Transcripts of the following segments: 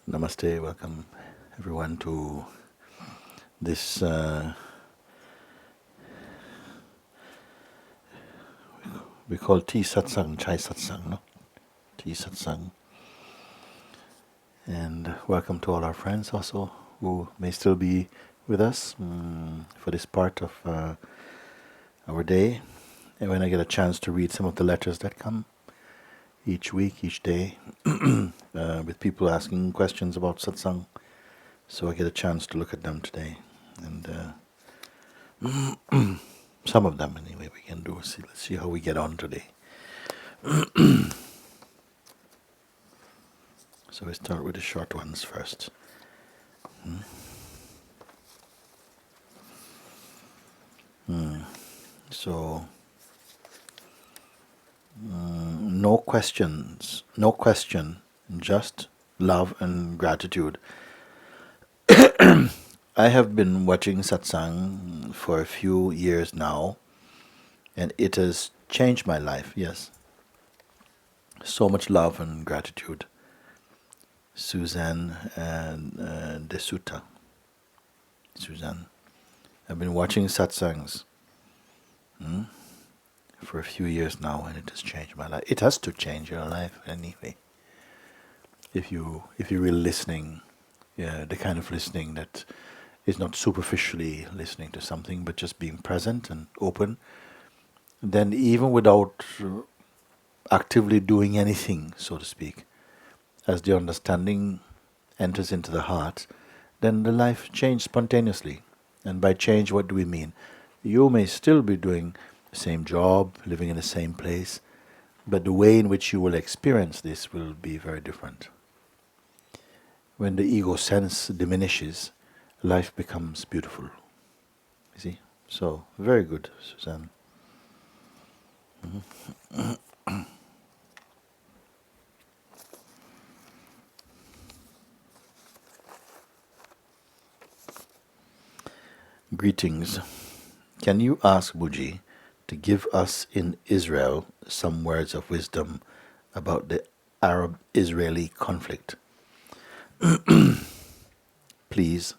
Namaste, welcome everyone to this we call tea satsang, chai satsang, no? Tea satsang. And welcome to all our friends also who may still be with us for this part of our day. And when I get a chance to read some of the letters that come each week, each day, with people asking questions about satsang. So I get a chance to look at them today. And some of them anyway we can do. Let's see how we get on today. So we start with the short ones first. So no questions, no question, just love and gratitude. I have been watching Satsang for a few years now, and it has changed my life, yes. So much love and gratitude. Suzanne and Desuta. Suzanne. I've been watching Satsangs for a few years now, and it has changed my life. It has to change your life anyway. If you're really listening, the kind of listening that is not superficially listening to something, but just being present and open, then even without actively doing anything, so to speak, as the understanding enters into the heart, then the life changes spontaneously. And by change, what do we mean? You may still be doing the same job, living in the same place, but the way in which you will experience this will be very different. When the ego sense diminishes, life becomes beautiful. You see? So, very good, Suzanne. Greetings. Can you ask Mooji to give us in Israel some words of wisdom about the Arab-Israeli conflict? Please, ?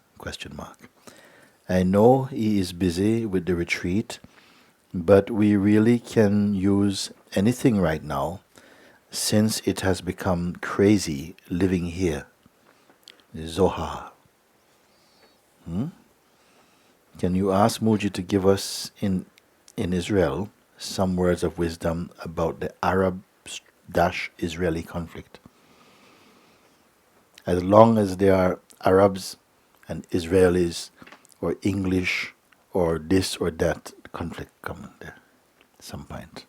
I know he is busy with the retreat, but we really can use anything right now since it has become crazy living here. Zohar. Can you ask Mooji to give us in Israel some words of wisdom about the Arab-Israeli conflict? As long as there are Arabs and Israelis or English or this or that, conflict coming there at some point.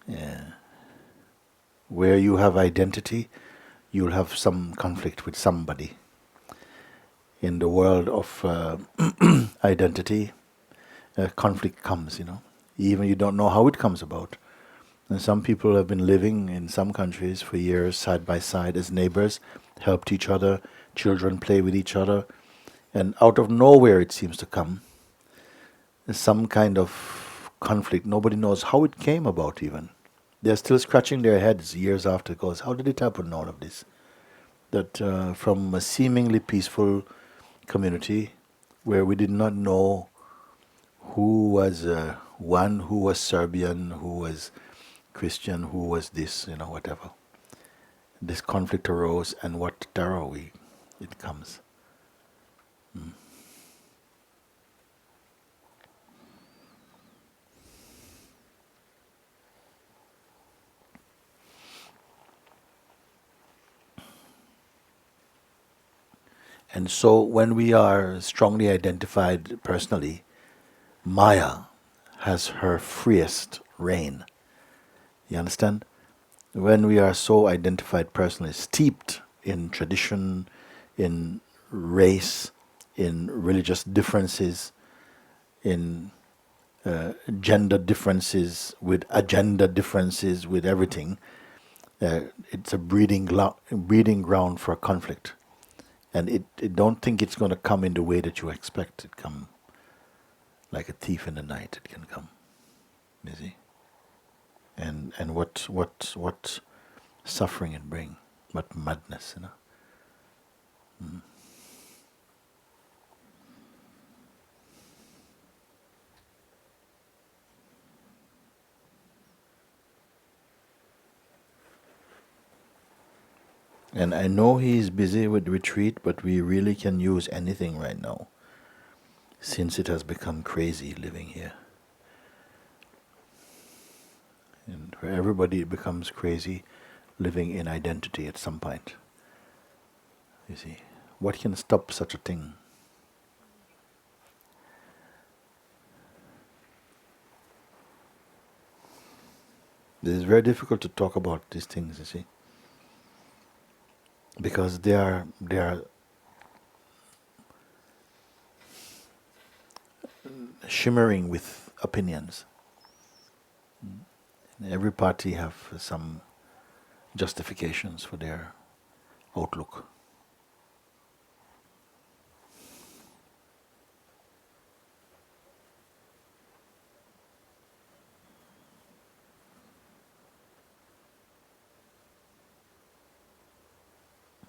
Yeah. Where you have identity, you'll have some conflict with somebody. In the world of identity, conflict comes, Even you don't know how it comes about. And some people have been living in some countries for years, side by side, as neighbors, helped each other, children play with each other, and out of nowhere it seems to come. Some kind of conflict, nobody knows how it came about even. They're still scratching their heads years after it goes, how did it happen, all of this? That from a seemingly peaceful community where we did not know who was one, who was Serbian, who was Christian, who was this, whatever. This conflict arose, and what terror it comes. And so when we are strongly identified personally, Maya has her freest reign. You understand? When we are so identified personally, steeped in tradition, in race, in religious differences, in gender differences, with agenda differences, with everything, it's a breeding ground for conflict. And it don't think it's going to come in the way that you expect it come. Like a thief in the night, it can come. You see? and what suffering it brings, what madness, you know. And I know he is busy with retreat, but we really can use anything right now, since it has become crazy living here. And for everybody, it becomes crazy living in identity at some point. You see, what can stop such a thing? It is very difficult to talk about these things, you see, because they are shimmering with opinions. Every party have some justifications for their outlook.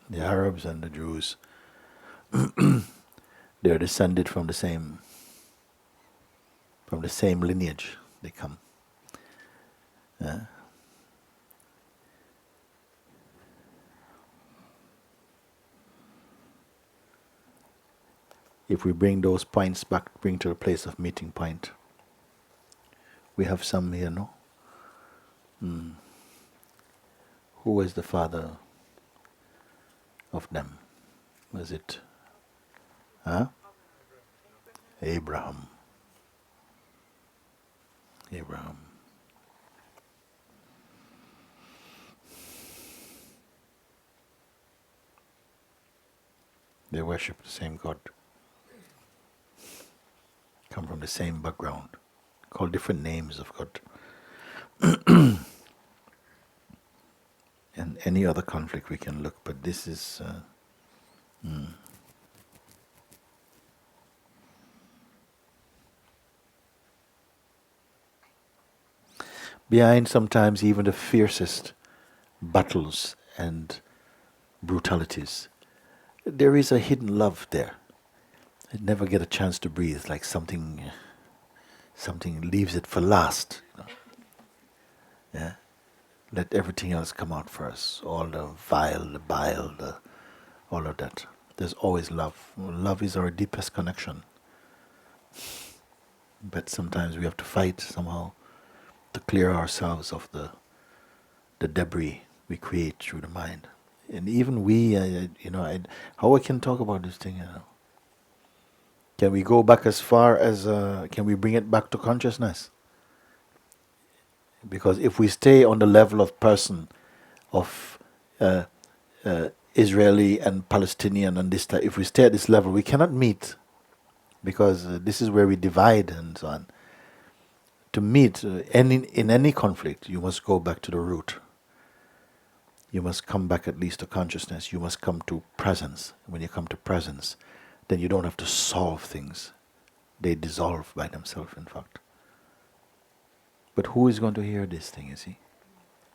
The Arabs and the Jews, they are descended from the same lineage. They come. If we bring those points back, bring to the place of meeting point, we have some here, no? Who was the father of them? Was it Abraham? Abraham. They worship the same God, come from the same background, call different names of God. And any other conflict we can look, but this is behind sometimes even the fiercest battles and brutalities. There is a hidden love there. I never get a chance to breathe, like something leaves it for last. You know? Yeah, let everything else come out first. All the vile, the bile, all of that. There's always love. Love is our deepest connection. But sometimes we have to fight somehow to clear ourselves of the debris we create through the mind. And even we, how I can talk about this thing, Can we go back as far as, can we bring it back to consciousness? Because if we stay on the level of person, of Israeli and Palestinian and this type, if we stay at this level, we cannot meet, because this is where we divide and so on. To meet in any conflict, you must go back to the root. You must come back at least to consciousness. You must come to presence. When you come to presence, then you don't have to solve things. They dissolve by themselves, in fact. But who is going to hear this thing, you see?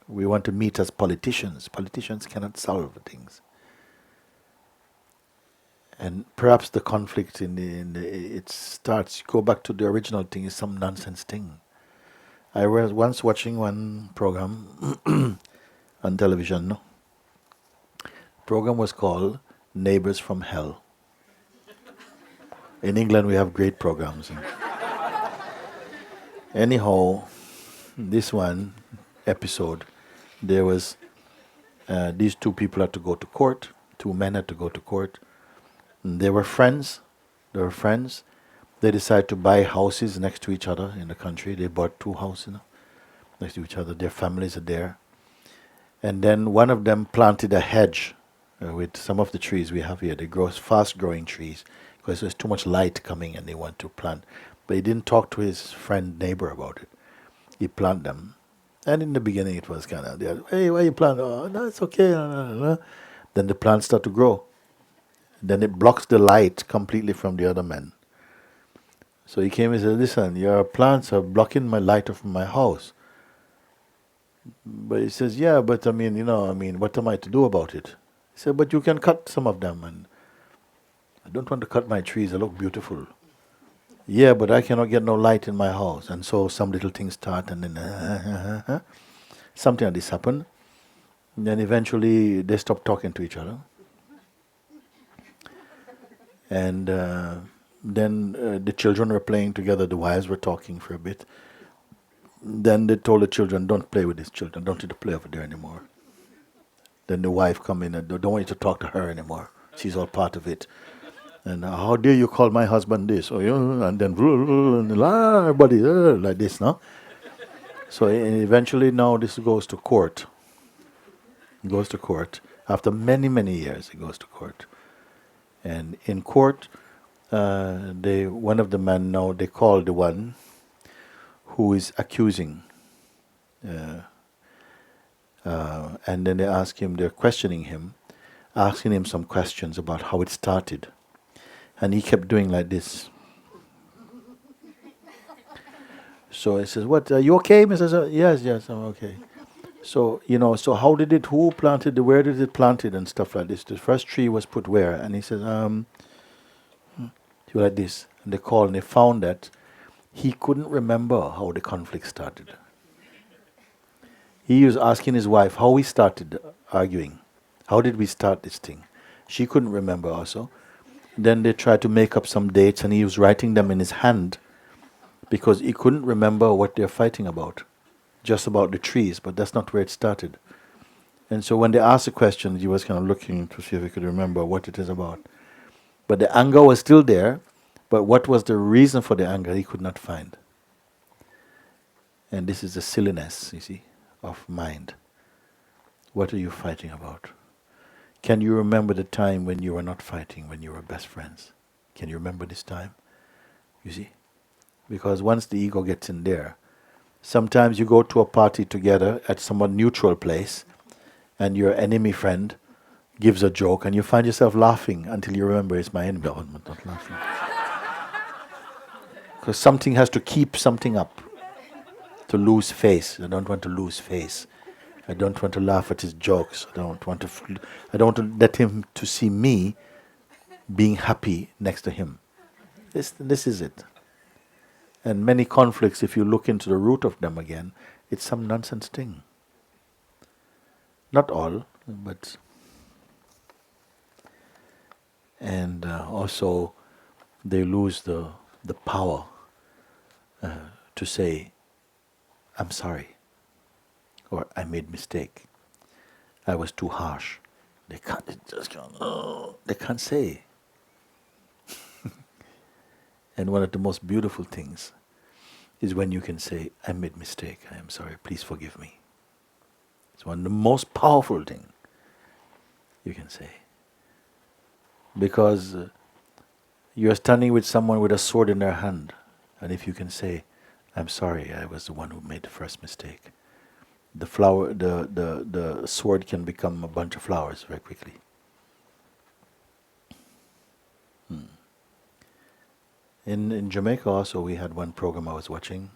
We want to meet as politicians. Politicians cannot solve things. And perhaps the conflict it starts, go back to the original thing, is some nonsense thing. I was once watching one program on television, no? Program was called Neighbors from Hell. In England we have great programs. Anyhow, this one episode, there was these two people had to go to court. Two men had to go to court. And they were friends. They decided to buy houses next to each other in the country. They bought two houses next to each other. Their families are there. And then one of them planted a hedge with some of the trees we have here. They grow fast-growing trees because there's too much light coming and they want to plant. But he didn't talk to his neighbor about it. He planted them. And in the beginning it was kind of, hey, why you plant? Oh, no, it's okay. No. Then the plants start to grow. Then it blocks the light completely from the other men. So he came and said, listen, your plants are blocking my light from my house. But he says, yeah, but what am I to do about it? He said, but you can cut some of them, and I don't want to cut my trees, they look beautiful. Yeah, but I cannot get no light in my house. And so some little things start, and then something like this happened. And then eventually they stopped talking to each other. And then the children were playing together, the wives were talking for a bit. Then they told the children, don't play with these children, don't need to play over there anymore. Then the wife come in and don't want you to talk to her anymore. She's all part of it. And how dare you call my husband this? Oh, yeah, and then everybody like this, no? So eventually now this goes to court. It goes to court. After many, many years it goes to court. And in court, one of the men now, they call the one who is accusing. And then they ask him, they're questioning him, asking him some questions about how it started. And he kept doing like this. So he says, what, are you okay, Mrs. Yes, I'm okay. So, so how did it, who planted it, where did it planted and stuff like this? The first tree was put where? And he says, like this. And they called and they found that he couldn't remember how the conflict started. He was asking his wife how we started arguing. How did we start this thing? She couldn't remember also. Then they tried to make up some dates and he was writing them in his hand because he couldn't remember what they're fighting about. Just about the trees, but that's not where it started. And so when they asked the question, he was kind of looking to see if he could remember what it is about. But the anger was still there, but what was the reason for the anger he could not find. And this is the silliness, you see, of mind. What are you fighting about? Can you remember the time when you were not fighting, when you were best friends? Can you remember this time? You see? Because once the ego gets in there, sometimes you go to a party together at somewhat neutral place and your enemy friend gives a joke and you find yourself laughing until you remember it's my enemy. Oh, I'm not laughing. Because something has to keep something up. To lose face. I don't want to lose face. I don't want to laugh at his jokes. I don't want to let him to see me being happy next to him. This is it. And many conflicts, if you look into the root of them again, it's some nonsense thing. Not all, but... And also, they lose the power to say, I'm sorry, or I made mistake. I was too harsh. They can't say. And one of the most beautiful things is when you can say, I made mistake, I am sorry, please forgive me. It's one of the most powerful things you can say. Because you're standing with someone with a sword in their hand, and if you can say, I'm sorry, I was the one who made the first mistake. The sword can become a bunch of flowers very quickly. In Jamaica also we had one program I was watching.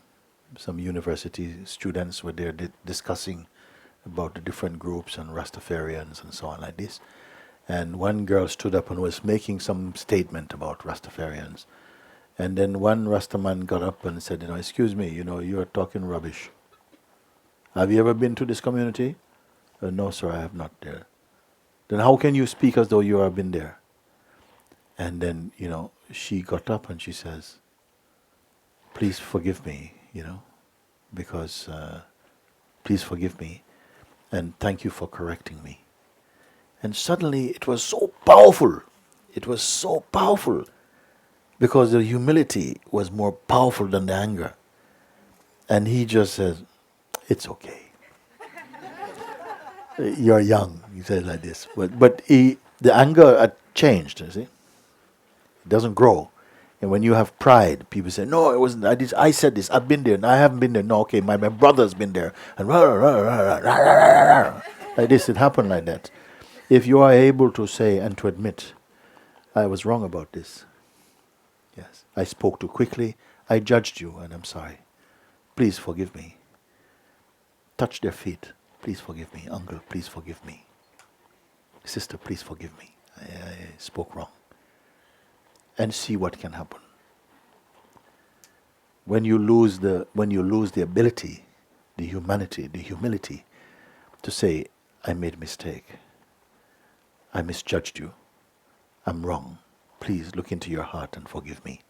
Some university students were there discussing about the different groups and Rastafarians and so on like this. And one girl stood up and was making some statement about Rastafarians. And then one Rastaman got up and said, excuse me, you are talking rubbish. Have you ever been to this community? No, sir, I have not there. Then how can you speak as though you have been there? And then, she got up and she says, please forgive me, because please forgive me and thank you for correcting me. And suddenly it was so powerful. It was so powerful. Because the humility was more powerful than the anger. And he just says, it's okay. You're young, he said like this. But the anger had changed, you see. It doesn't grow. And when you have pride, people say, no, it wasn't, I said this, I've been there, and I haven't been there. No, okay, my brother's been there. And like this, it happened like that. If you are able to say and to admit, I was wrong about this. Yes, I spoke too quickly, I judged you, and I'm sorry. Please forgive me. touch their feet. Please forgive me. Uncle, please forgive me. Sister, please forgive me. I spoke wrong. And see what can happen. When you lose the ability, the humanity, the humility to say, I made a mistake. I misjudged you. I'm wrong. Please look into your heart and forgive me.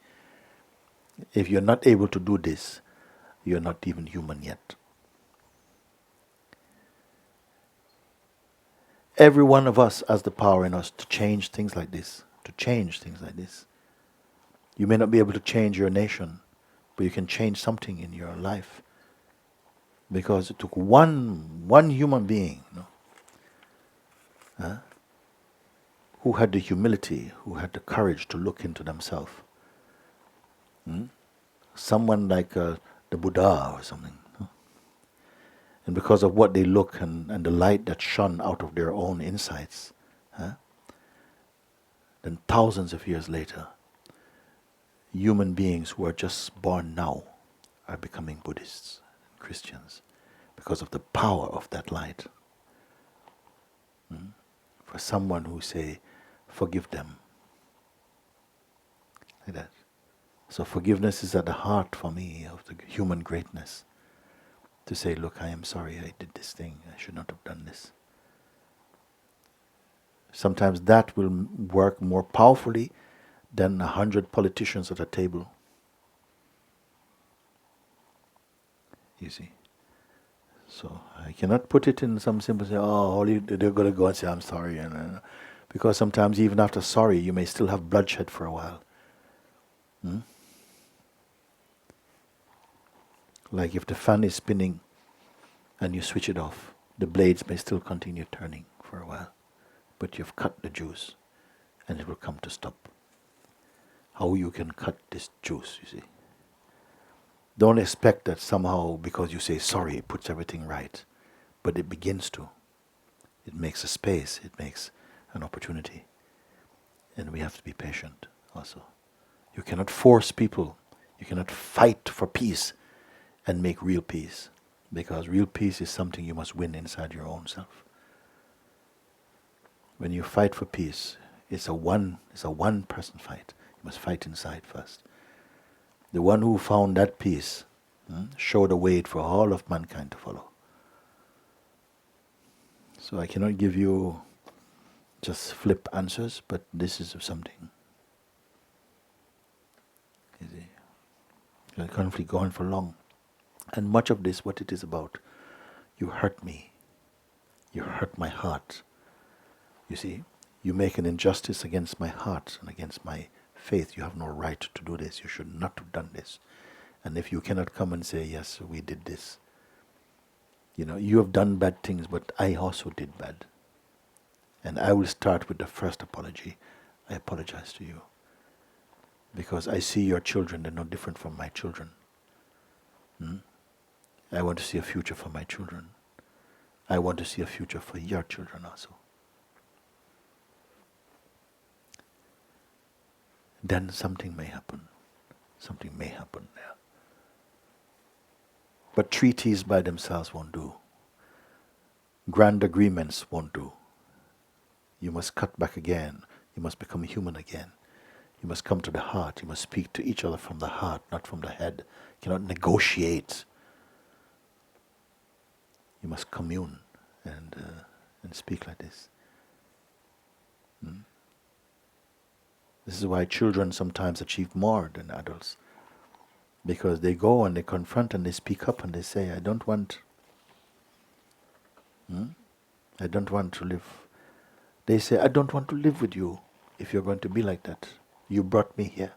If you're not able to do this, you're not even human yet. Every one of us has the power in us to change things like this. To change things like this. You may not be able to change your nation, but you can change something in your life. Because it took one human being, who had the humility, who had the courage to look into themselves. Someone like the Buddha or something. And because of what they look and the light that shone out of their own insights, then thousands of years later, human beings who are just born now are becoming Buddhists, Christians, because of the power of that light. For someone who say, forgive them. Like that. So forgiveness is at the heart for me of the human greatness. To say, look, I am sorry I did this thing. I should not have done this. Sometimes that will work more powerfully than 100 politicians at a table. You see. So I cannot put it in some simple say, they're going to go and say, I'm sorry. Because sometimes even after sorry, you may still have bloodshed for a while. Like if the fan is spinning and you switch it off, the blades may still continue turning for a while. But you've cut the juice and it will come to stop. How you can cut this juice, you see. Don't expect that somehow because you say sorry it puts everything right. But it begins to. It makes a space, it makes an opportunity. And we have to be patient also. You cannot force people. You cannot fight for peace and make real peace. Because real peace is something you must win inside your own self. When you fight for peace, it's a one-person fight. You must fight inside first. The one who found that peace showed a way for all of mankind to follow. So I cannot give you just flip answers, but this is something. You see, the conflict going for long. And much of this, what it is about, you hurt me. You hurt my heart. You see, you make an injustice against my heart and against my faith. You have no right to do this. You should not have done this. And if you cannot come and say, yes, we did this. You have done bad things, but I also did bad. And I will start with the first apology. I apologize to you. Because I see your children, they're no different from my children. I want to see a future for my children. I want to see a future for your children also. Then something may happen. Something may happen there. But treaties by themselves won't do. Grand agreements won't do. You must cut back again. You must become human again. You must come to the heart. You must speak to each other from the heart, not from the head. You cannot negotiate. You must commune and speak like this. This is why children sometimes achieve more than adults. Because they go and they confront and they speak up and they say, I don't want to live. They say, I don't want to live with you if you're going to be like that. You brought me here.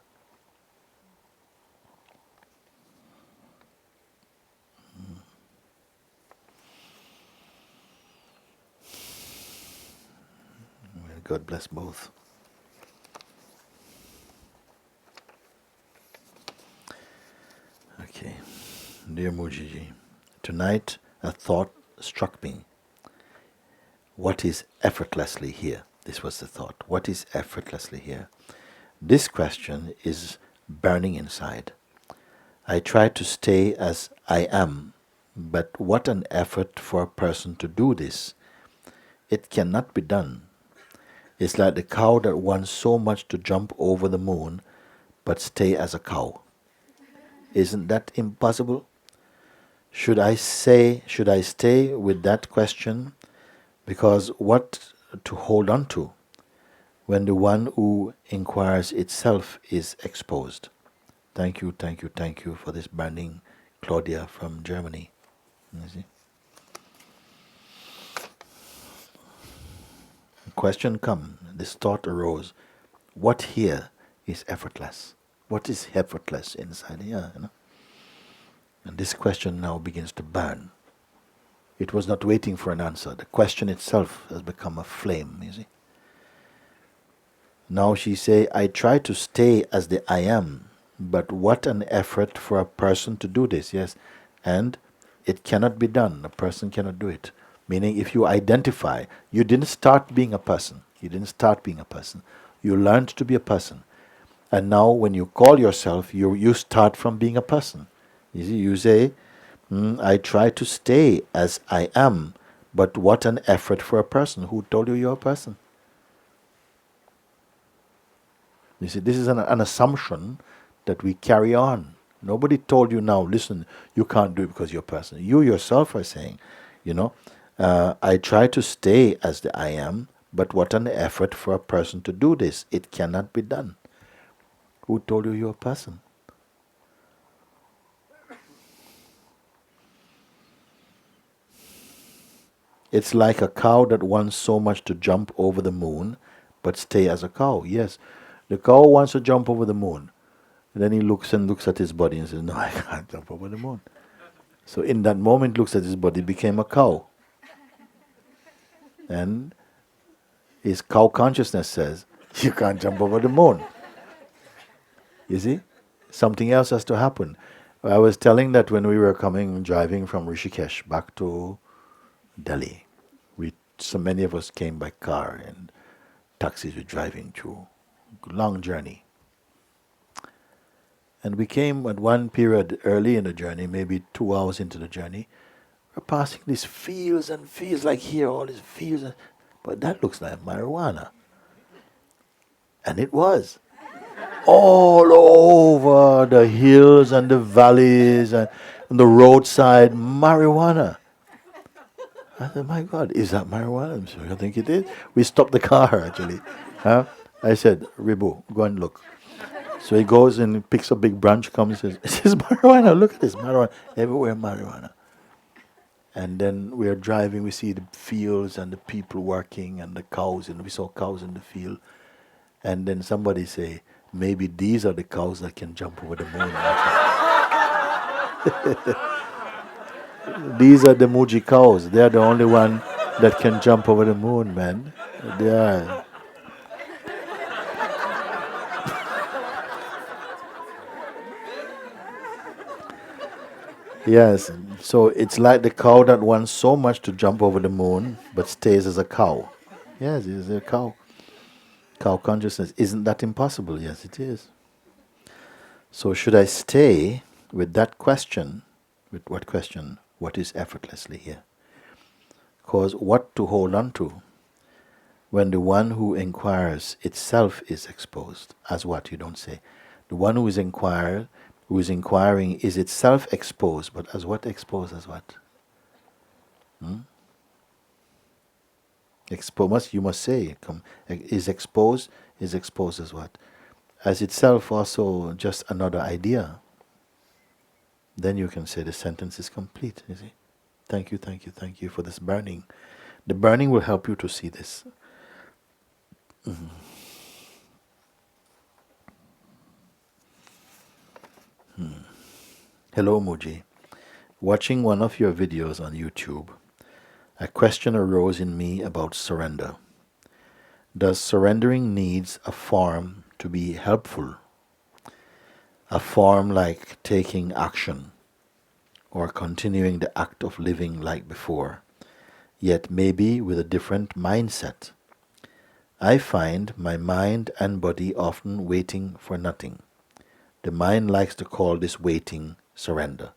God bless both. Okay. Dear Mooji, tonight a thought struck me. What is effortlessly here? This was the thought. What is effortlessly here? This question is burning inside. I try to stay as I am, But what an effort for a person to do this. It cannot be done. It's like the cow that wants so much to jump over the moon, but stay as a cow. Isn't that impossible? Should I stay with that question? Because what to hold on to when the one who inquires itself is exposed? Thank you for this burning, Claudia from Germany. You see? The question come, this thought arose, what here is effortless? What is effortless inside here? And this question now begins to burn. It was not waiting for an answer. The question itself has become a flame, you see. Now she say, I try to stay as the I am, but what an effort for a person to do this, yes. And it cannot be done. A person cannot do it. Meaning if you identify, you didn't start being a person. You didn't start being a person. You learned to be a person. And now when you call yourself, you start from being a person. You see, you say, I try to stay as I am, but what an effort for a person. Who told you you're a person? You see, this is an assumption that we carry on. Nobody told you now, listen, you can't do it because you're a person. You yourself are saying, I try to stay as the I am, but what an effort for a person to do this. It cannot be done. Who told you you're a person? It's like a cow that wants so much to jump over the moon, but stay as a cow. Yes, the cow wants to jump over the moon. And then he looks at his body and says, no, I can't jump over the moon. So in that moment, looks at his body, became a cow. And his cow consciousness says, you can't jump over the moon. You see? Something else has to happen. I was telling that when we were driving from Rishikesh back to Delhi, so many of us came by car and taxis were driving through a long journey. And we came at one period early in the journey, maybe 2 hours into the journey. We're passing these fields and fields, like here, all these fields. But that looks like marijuana. And it was. All over the hills and the valleys and the roadside, marijuana. I said, my God, is that marijuana? I'm sure I think it is. We stopped the car, actually. I said, Ribu, go and look. So he goes and picks a big branch, comes and says, this is marijuana, look at this, marijuana. Everywhere marijuana. And then we're driving, we see the fields and the people working and the cows, and we saw cows in the field. And then somebody say, maybe these are the cows that can jump over the moon. These are the Mooji cows. They are the only one that can jump over the moon, man. They are. Yes, so it's like the cow that wants so much to jump over the moon, but stays as a cow. Yes, it is a cow. Cow consciousness. Isn't that impossible? Yes, it is. So should I stay with that question? With what question? What is effortlessly here? Because what to hold on to when the one who inquires itself is exposed? As what? You don't say. The one who is inquiring is itself exposed, but as what exposed? As what? You must say, is exposed as what? As itself also just another idea. Then you can say the sentence is complete, you see. Thank you for this burning. The burning will help you to see this. Hello Mooji. Watching one of your videos on YouTube, a question arose in me about surrender. Does surrendering needs a form to be helpful? A form like taking action or continuing the act of living like before, yet maybe with a different mindset. I find my mind and body often waiting for nothing. The mind likes to call this waiting surrender.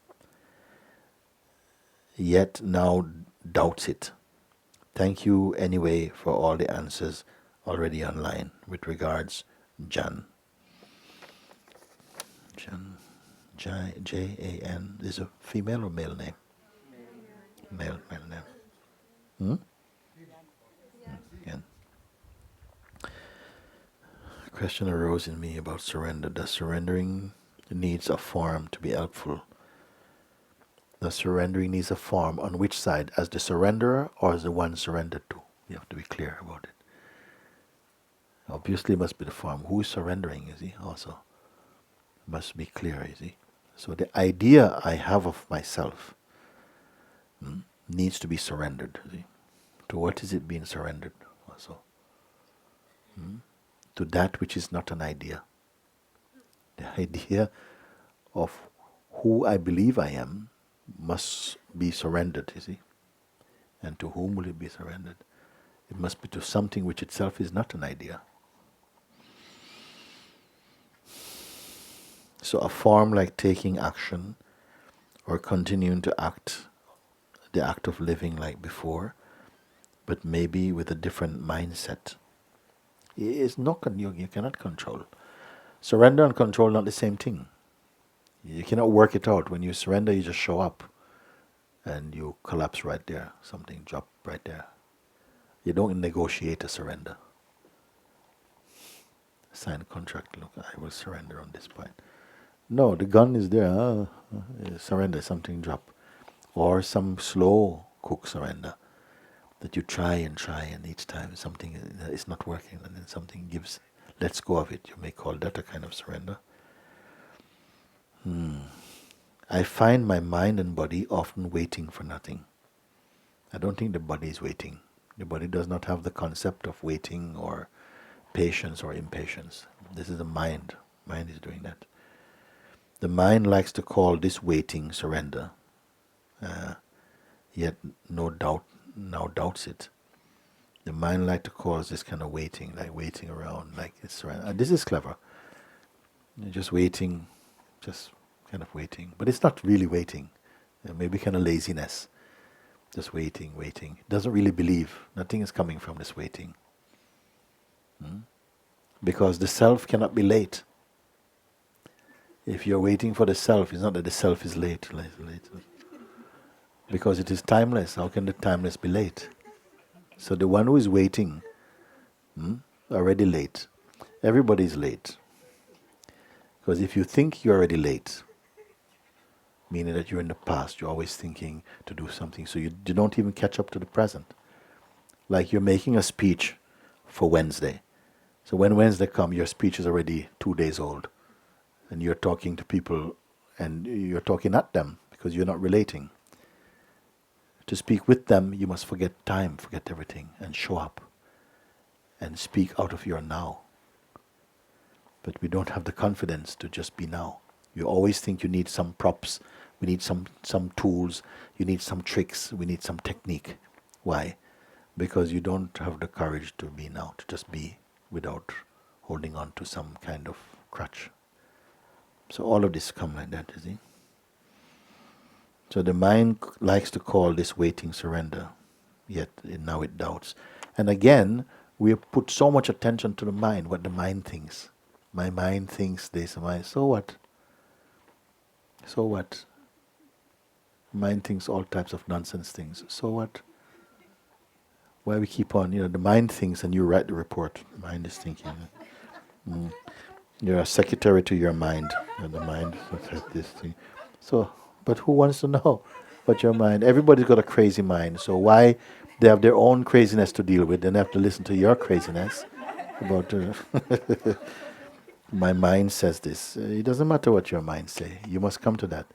yet now doubts it. Thank you anyway for all the answers already online. With regards, Jan. Jan, Jan is a female or male name? Male name. Hmm? Jan. A question arose in me about surrender. Does surrendering needs a form to be helpful? The surrendering needs a form on which side? As the surrenderer or as the one surrendered to? You have to be clear about it. Obviously it must be the form. Who is surrendering, you see, also? Must be clear, you see. So the idea I have of myself needs to be surrendered, you see. To what is it being surrendered also? To that which is not an idea. The idea of who I believe I am must be surrendered, you see. And to whom will it be surrendered? It must be to something which itself is not an idea. So a form like taking action or continuing to act, the act of living like before, but maybe with a different mindset. It's not, you cannot control. Surrender and control are not the same thing. You cannot work it out. When you surrender, you just show up and you collapse right there. Something drop right there. You don't negotiate a surrender. Sign a contract. Look, I will surrender on this point. No, the gun is there. Surrender, something drop. Or some slow cook surrender that you try and each time something is not working and then something lets go of it. You may call that a kind of surrender. I find my mind and body often waiting for nothing. I don't think the body is waiting. The body does not have the concept of waiting or patience or impatience. This is the mind. Mind is doing that. The mind likes to call this waiting surrender, yet no doubt now doubts it. The mind likes to call this kind of waiting, like waiting around, like it's surrender. This is clever. You're just waiting, just kind of waiting, but it's not really waiting. Maybe kind of laziness, just waiting. It doesn't really believe. Nothing is coming from this waiting, because the self cannot be late. If you're waiting for the self, it's not that the self is late. Because it is timeless. How can the timeless be late? So the one who is waiting, already late. Everybody is late. Because if you think you're already late, meaning that you're in the past, you're always thinking to do something, so you don't even catch up to the present. Like you're making a speech for Wednesday. So when Wednesday comes, your speech is already 2 days old. And you're talking to people and you're talking at them because you're not relating. To speak with them, you must forget time, forget everything, and show up and speak out of your now. But we don't have the confidence to just be now. You always think you need some props, we need some tools, you need some tricks, we need some technique. Why? Because you don't have the courage to be now, to just be without holding on to some kind of crutch. So all of this come like that, you see. So the mind likes to call this waiting surrender, yet now it doubts. And again, we put so much attention to the mind, what the mind thinks. My mind thinks this, so what? So what? Mind thinks all types of nonsense things. So what? Why we keep on, the mind thinks and you write the report. Mind is thinking. You're a secretary to your mind, and the mind says this thing. So, but who wants to know what your mind? Everybody's got a crazy mind. So why they have their own craziness to deal with? Then they have to listen to your craziness about. My mind says this. It doesn't matter what your mind say. You must come to that.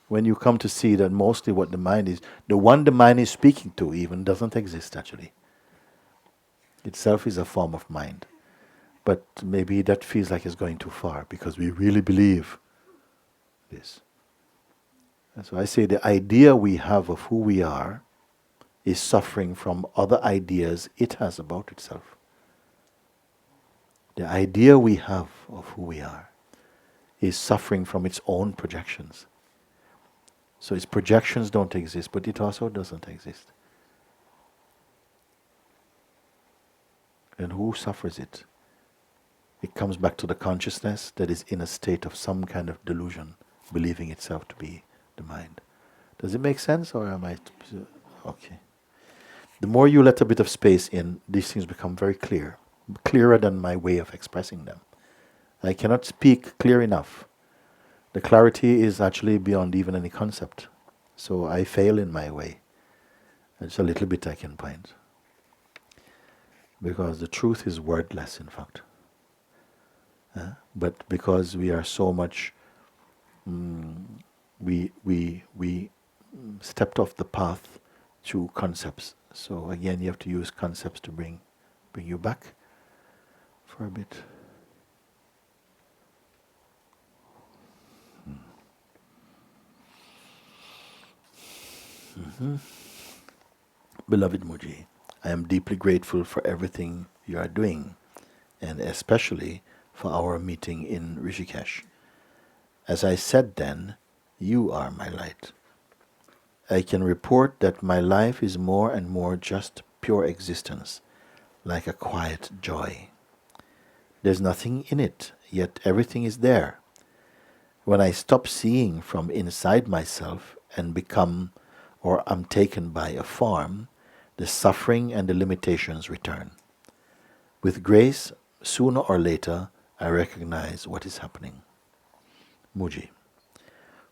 When you come to see that mostly what the mind is, the one the mind is speaking to even doesn't exist actually. Itself is a form of mind. But maybe that feels like it's going too far because we really believe this. And so I say the idea we have of who we are is suffering from other ideas it has about itself. The idea we have of who we are is suffering from its own projections. So its projections don't exist, but it also doesn't exist. And who suffers it? It comes back to the consciousness that is in a state of some kind of delusion, believing itself to be the mind. Does it make sense, or am I... Okay. The more you let a bit of space in, these things become very clear, clearer than my way of expressing them. I cannot speak clear enough. The clarity is actually beyond even any concept. So I fail in my way. It's a little bit I can point. Because the truth is wordless, in fact. But because we are so much, we stepped off the path to concepts. So again, you have to use concepts to bring you back for a bit. Beloved Mooji, I am deeply grateful for everything you are doing, and especially for our meeting in Rishikesh. As I said then, you are my light. I can report that my life is more and more just pure existence, like a quiet joy. There's nothing in it, yet everything is there. When I stop seeing from inside myself and become or am taken by a form, the suffering and the limitations return. With grace, sooner or later, I recognize what is happening. Mooji,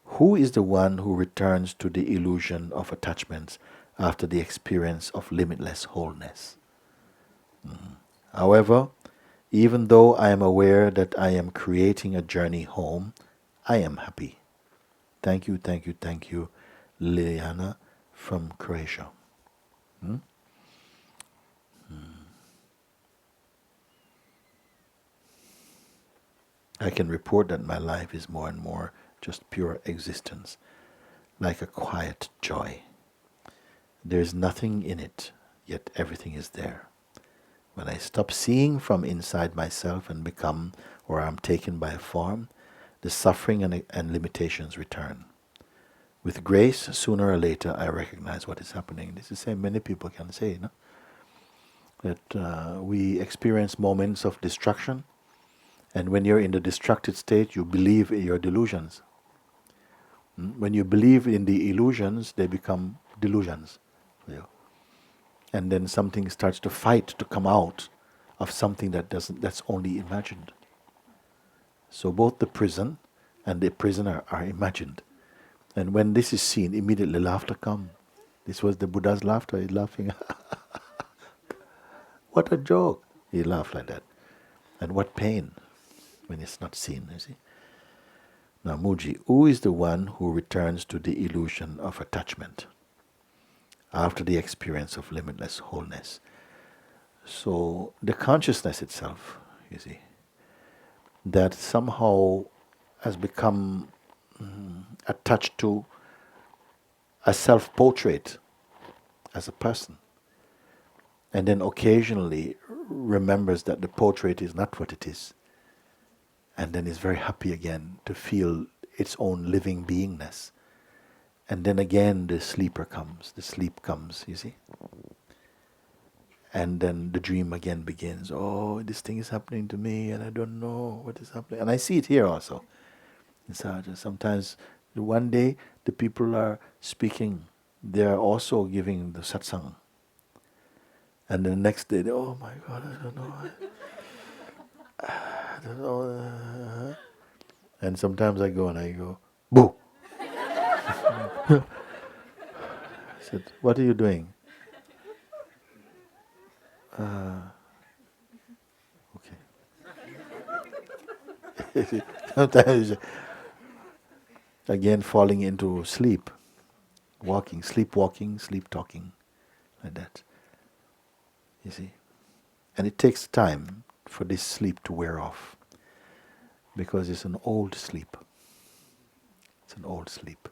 who is the one who returns to the illusion of attachments after the experience of limitless wholeness? However, even though I am aware that I am creating a journey home, I am happy. Thank you, thank you, thank you, Liliana from Croatia. I can report that my life is more and more just pure existence, like a quiet joy. There is nothing in it, yet everything is there. When I stop seeing from inside myself and become or am taken by a form, the suffering and limitations return. With grace, sooner or later, I recognize what is happening. This is the same many people can say, no? That we experience moments of destruction, and when you're in the distracted state, you believe in your delusions. When you believe in the illusions, they become delusions for you. And then something starts to fight to come out of something that's only imagined. So both the prison and the prisoner are imagined. And when this is seen, immediately laughter comes. This was the Buddha's laughter. He's laughing. What a joke. He laughed like that. And what pain when it's not seen, you see. Now, Mooji, who is the one who returns to the illusion of attachment after the experience of limitless wholeness? So the consciousness itself, you see, that somehow has become attached to a self-portrait as a person, and then occasionally remembers that the portrait is not what it is, and then is very happy again to feel its own living beingness. And then again the sleep comes, you see. And then the dream again begins. Oh, this thing is happening to me and I don't know what is happening. And I see it here also. In Sahaja. Sometimes one day the people are speaking, they are also giving the Satsang. And the next day, oh my God, I don't know. I don't know. And sometimes I go, boo! I said, what are you doing? Okay. Sometimes, again, falling into sleep, sleepwalking, sleep talking, like that. You see? And it takes time for this sleep to wear off, because it's an old sleep. It's an old sleep.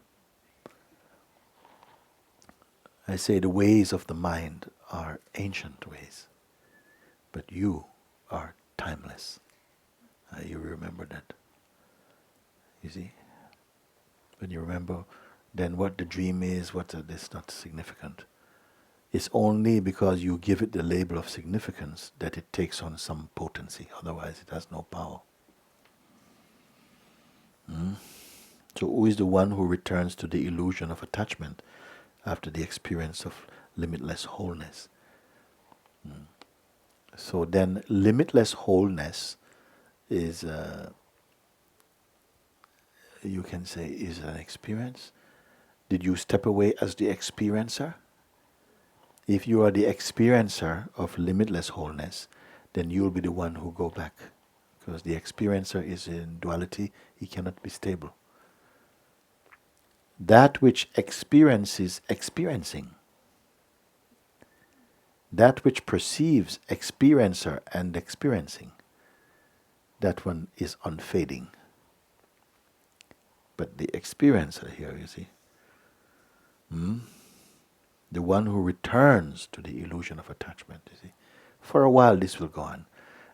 I say the ways of the mind are ancient ways, but you are timeless. You remember that. You see? When you remember then what the dream is, it's not significant. It's only because you give it the label of significance that it takes on some potency. Otherwise, it has no power. So who is the one who returns to the illusion of attachment after the experience of limitless wholeness? So then limitless wholeness is, you can say, is an experience. Did you step away as the experiencer? If you are the experiencer of limitless wholeness, then you'll be the one who go back. Because the experiencer is in duality, he cannot be stable. That which experiences experiencing, that which perceives experiencer and experiencing, that one is unfading. But the experiencer here, you see, the one who returns to the illusion of attachment, you see, for a while this will go on.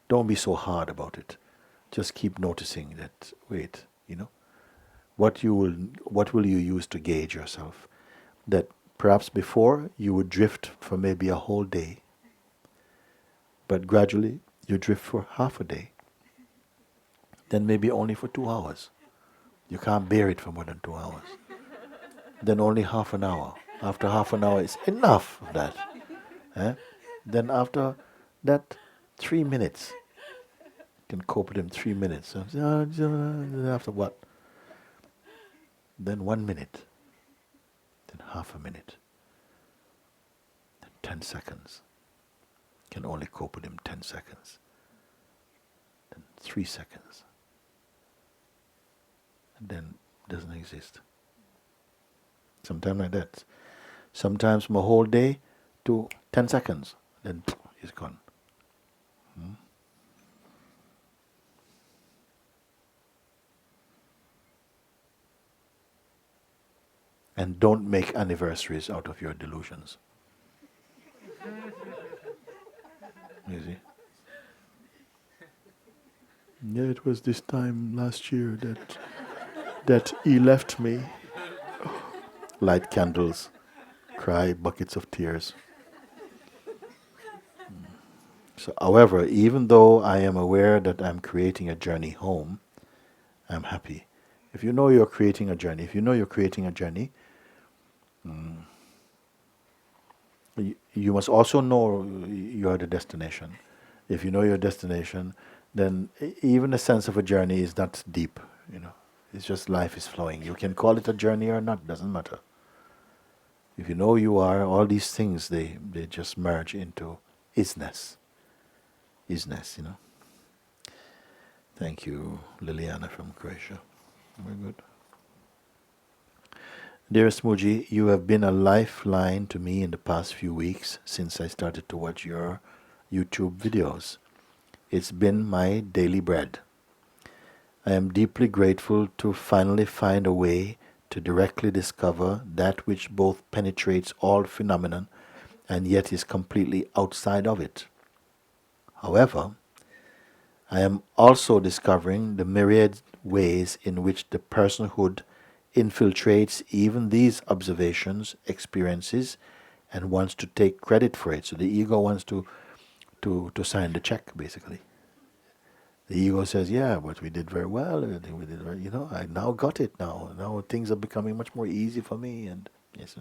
Don't be so hard about it. Just keep noticing that, wait, what will you use to gauge yourself? That perhaps before you would drift for maybe a whole day, but gradually you drift for half a day, then maybe only for 2 hours. You can't bear it for more than 2 hours. Then only half an hour. After half an hour, it's enough of that. Then after that, 3 minutes. You can cope with them 3 minutes. After what? Then 1 minute. Then half a minute. Then 10 seconds. You can only cope with him 10 seconds. Then 3 seconds. And then it doesn't exist. Sometimes like that. Sometimes from a whole day to 10 seconds. Then it's gone. And don't make anniversaries out of your delusions. You see? Yeah, it was this time last year that he left me. Light candles, cry buckets of tears. So, however, even though I am aware that I'm creating a journey home, I'm happy. If you know you're creating a journey, you must also know you are the destination. If you know your destination, then even the sense of a journey is not deep. It's just life is flowing. You can call it a journey or not, doesn't matter. If you know you are, all these things, they just merge into isness. Isness, Thank you, Liliana from Croatia. Very good. Dearest Mooji, you have been a lifeline to me in the past few weeks since I started to watch your YouTube videos. It's been my daily bread. I am deeply grateful to finally find a way to directly discover that which both penetrates all phenomenon and yet is completely outside of it. However, I am also discovering the myriad ways in which the personhood infiltrates even these observations, experiences, and wants to take credit for it. So the ego wants to sign the check, basically. The ego says, yeah, but we did very well. We did very, I now got it now. Now things are becoming much more easy for me. And yes,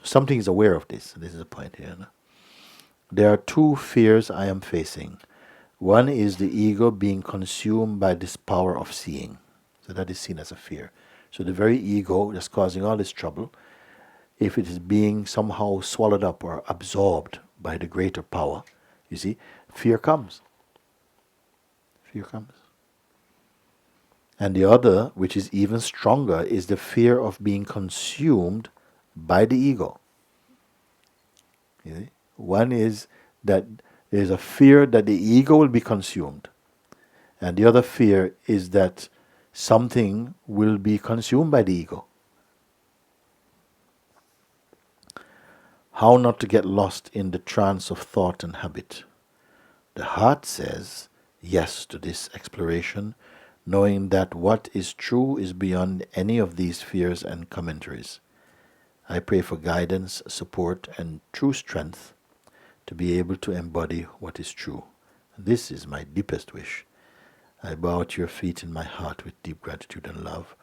something is aware of this. This is the point here. No? There are 2 fears I am facing. One is the ego being consumed by this power of seeing. So that is seen as a fear. So the very ego that's causing all this trouble, if it is being somehow swallowed up or absorbed by the greater power, you see, fear comes. Fear comes. And the other, which is even stronger, is the fear of being consumed by the ego. You see? One is that there's a fear that the ego will be consumed. And the other fear is that something will be consumed by the ego. How not to get lost in the trance of thought and habit? The heart says yes to this exploration, knowing that what is true is beyond any of these fears and commentaries. I pray for guidance, support, and true strength to be able to embody what is true. This is my deepest wish. I bow at your feet in my heart with deep gratitude and love.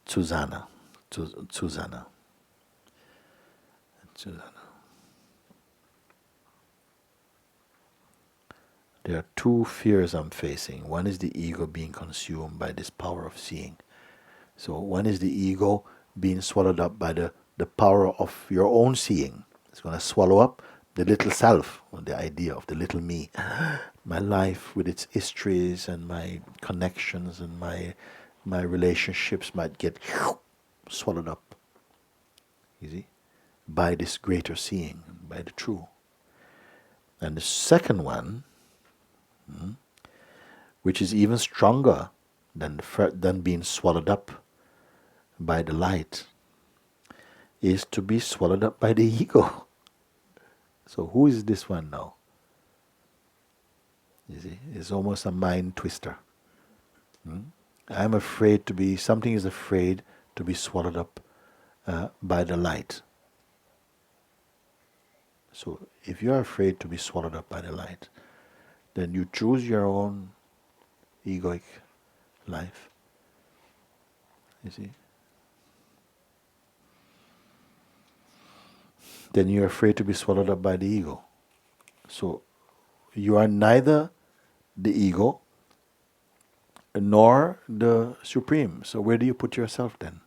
Susanna. Susanna. Susanna. There are two fears I'm facing. One is the ego being consumed by this power of seeing. So one is the ego being swallowed up by the power of your own seeing. It's going to swallow up the little self, or the idea of the little me. My life with its histories and my connections and my relationships might get swallowed up, you see, by this greater seeing, by the true. And the second one, which is even stronger than being swallowed up by the light, is to be swallowed up by the ego. So who is this one now? You see, it's almost a mind twister. I'm afraid to be, something is afraid to be swallowed up by the light. So if you're afraid to be swallowed up by the light, then you choose your own egoic life. You see? Then you're afraid to be swallowed up by the ego. So you are neither the ego nor the Supreme. So where do you put yourself then?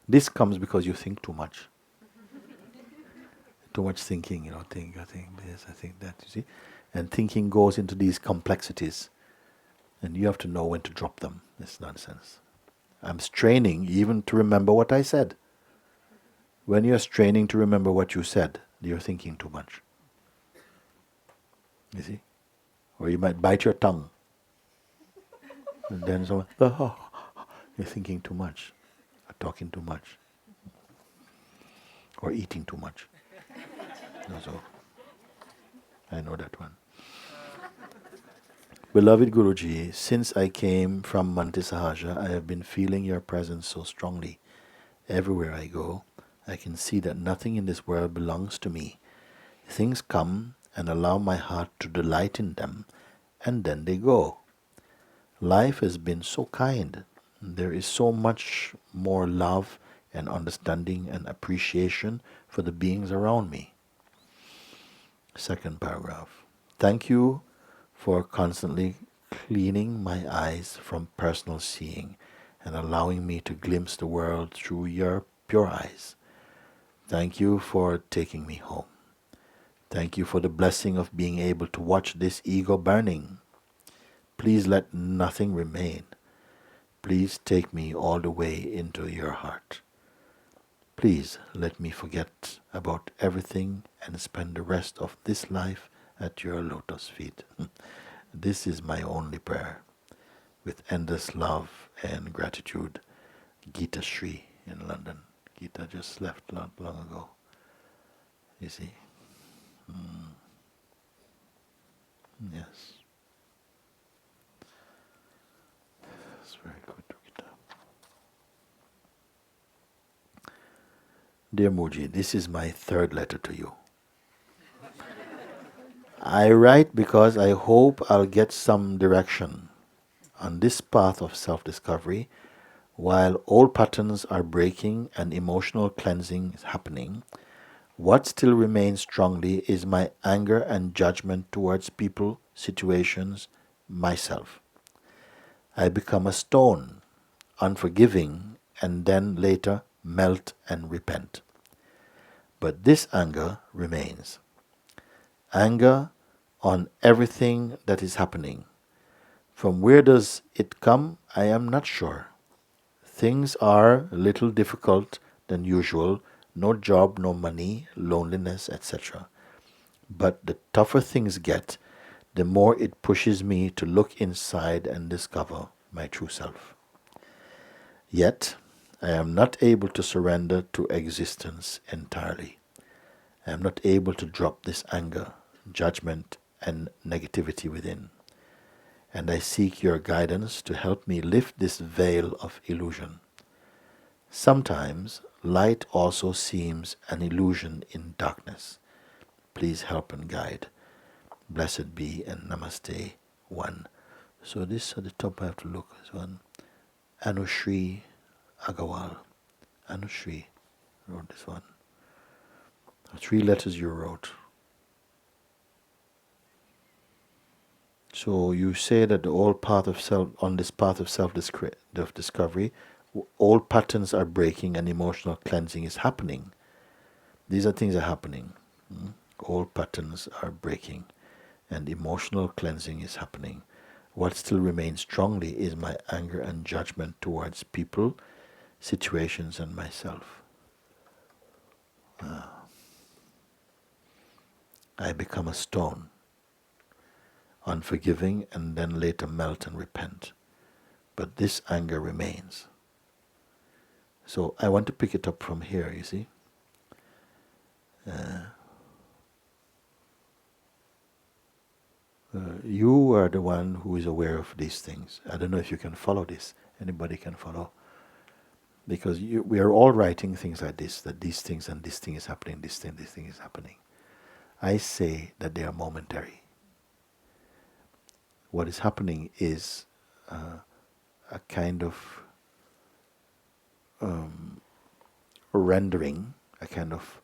This comes because you think too much. Too much thinking, I think this, I think that, you see. And thinking goes into these complexities. And you have to know when to drop them. It's nonsense. I'm straining even to remember what I said. When you're straining to remember what you said, you're thinking too much. You see? Or you might bite your tongue. And then someone, you're thinking too much. Or talking too much. Or eating too much. So, I know that one. Beloved Guruji, since I came from Monte Sahaja, I have been feeling your presence so strongly. Everywhere I go, I can see that nothing in this world belongs to me. Things come and allow my heart to delight in them, and then they go. Life has been so kind. There is so much more love and understanding and appreciation for the beings around me. Second paragraph. Thank you for constantly cleaning my eyes from personal seeing and allowing me to glimpse the world through your pure eyes. Thank you for taking me home. Thank you for the blessing of being able to watch this ego burning. Please let nothing remain. Please take me all the way into your heart. Please let me forget about everything and spend the rest of this life at your lotus feet. This is my only prayer. With endless love and gratitude, Gita Shri in London. Gita just left not long ago. You see? Yes. That's very good, Gita. Dear Mooji, this is my third letter to you. I write because I hope I'll get some direction on this path of self-discovery while old patterns are breaking and emotional cleansing is happening. What still remains strongly is my anger and judgment towards people, situations, myself. I become a stone, unforgiving, and then later melt and repent. But this anger remains. Anger on everything that is happening. From where does it come? I am not sure. Things are a little difficult than usual. No job, no money, loneliness, etc. But the tougher things get, the more it pushes me to look inside and discover my true self. Yet, I am not able to surrender to existence entirely. I am not able to drop this anger, judgment, and negativity within. And I seek your guidance to help me lift this veil of illusion. Sometimes light also seems an illusion in darkness. Please help and guide. Blessed be and Namaste. 1. So this at the top I have to look as one. Anushri Agawal. Anushri wrote this one. 3 letters you wrote. So you say that the whole path of self, on this path of self-discovery, all patterns are breaking and emotional cleansing is happening. These are things that are happening. All patterns are breaking and emotional cleansing is happening. What still remains strongly is my anger and judgment towards people, situations, and myself. I become a stone, unforgiving, and then later melt and repent. But this anger remains. So I want to pick it up from here, you see. You are the one who is aware of these things. I don't know if you can follow this. Anybody can follow. Because we are all writing things like this, that these things and this thing is happening, this thing is happening. I say that they are momentary. What is happening is a kind of rendering, a kind of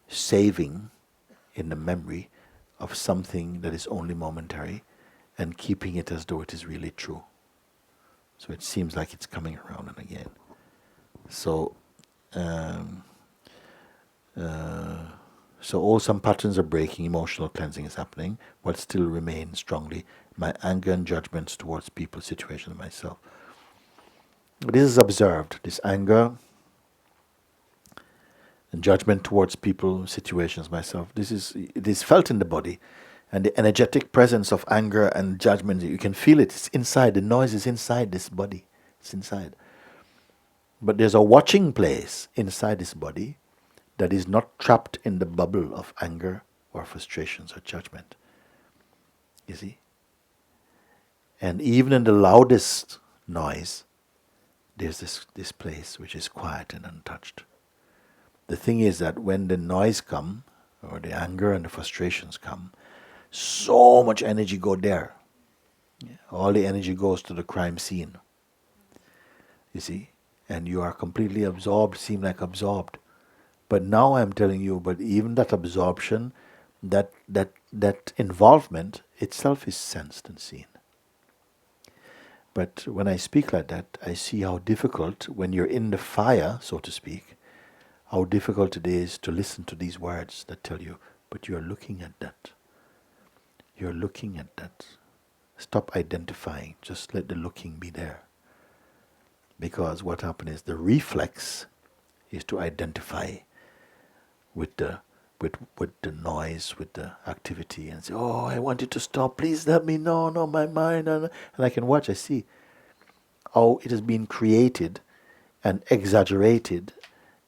saving in the memory of something that is only momentary and keeping it as though it is really true. So it seems like it's coming around and again. So all some patterns are breaking, emotional cleansing is happening. What still remains strongly, my anger and judgments towards people, situations, and myself. This is observed, this anger and judgment towards people, situations, myself. It is felt in the body. And the energetic presence of anger and judgment, you can feel it. It's inside. The noise is inside this body. It's inside. But there's a watching place inside this body that is not trapped in the bubble of anger or frustrations or judgment. You see? And even in the loudest noise, there's this place which is quiet and untouched. The thing is that when the noise comes, or the anger and the frustrations come, so much energy go there. All the energy goes to the crime scene. You see? And you are completely absorbed, seem like absorbed. But now I'm telling you, but even that absorption, that involvement itself is sensed and seen. But when I speak like that, I see how difficult, when you're in the fire, so to speak, how difficult it is to listen to these words that tell you, but you're looking at that. You're looking at that. Stop identifying, just let the looking be there. Because what happens is the reflex is to identify with the noise, with the activity, and say, oh, I want you to stop, please let me know, no, my mind, and I can watch, I see how it has been created and exaggerated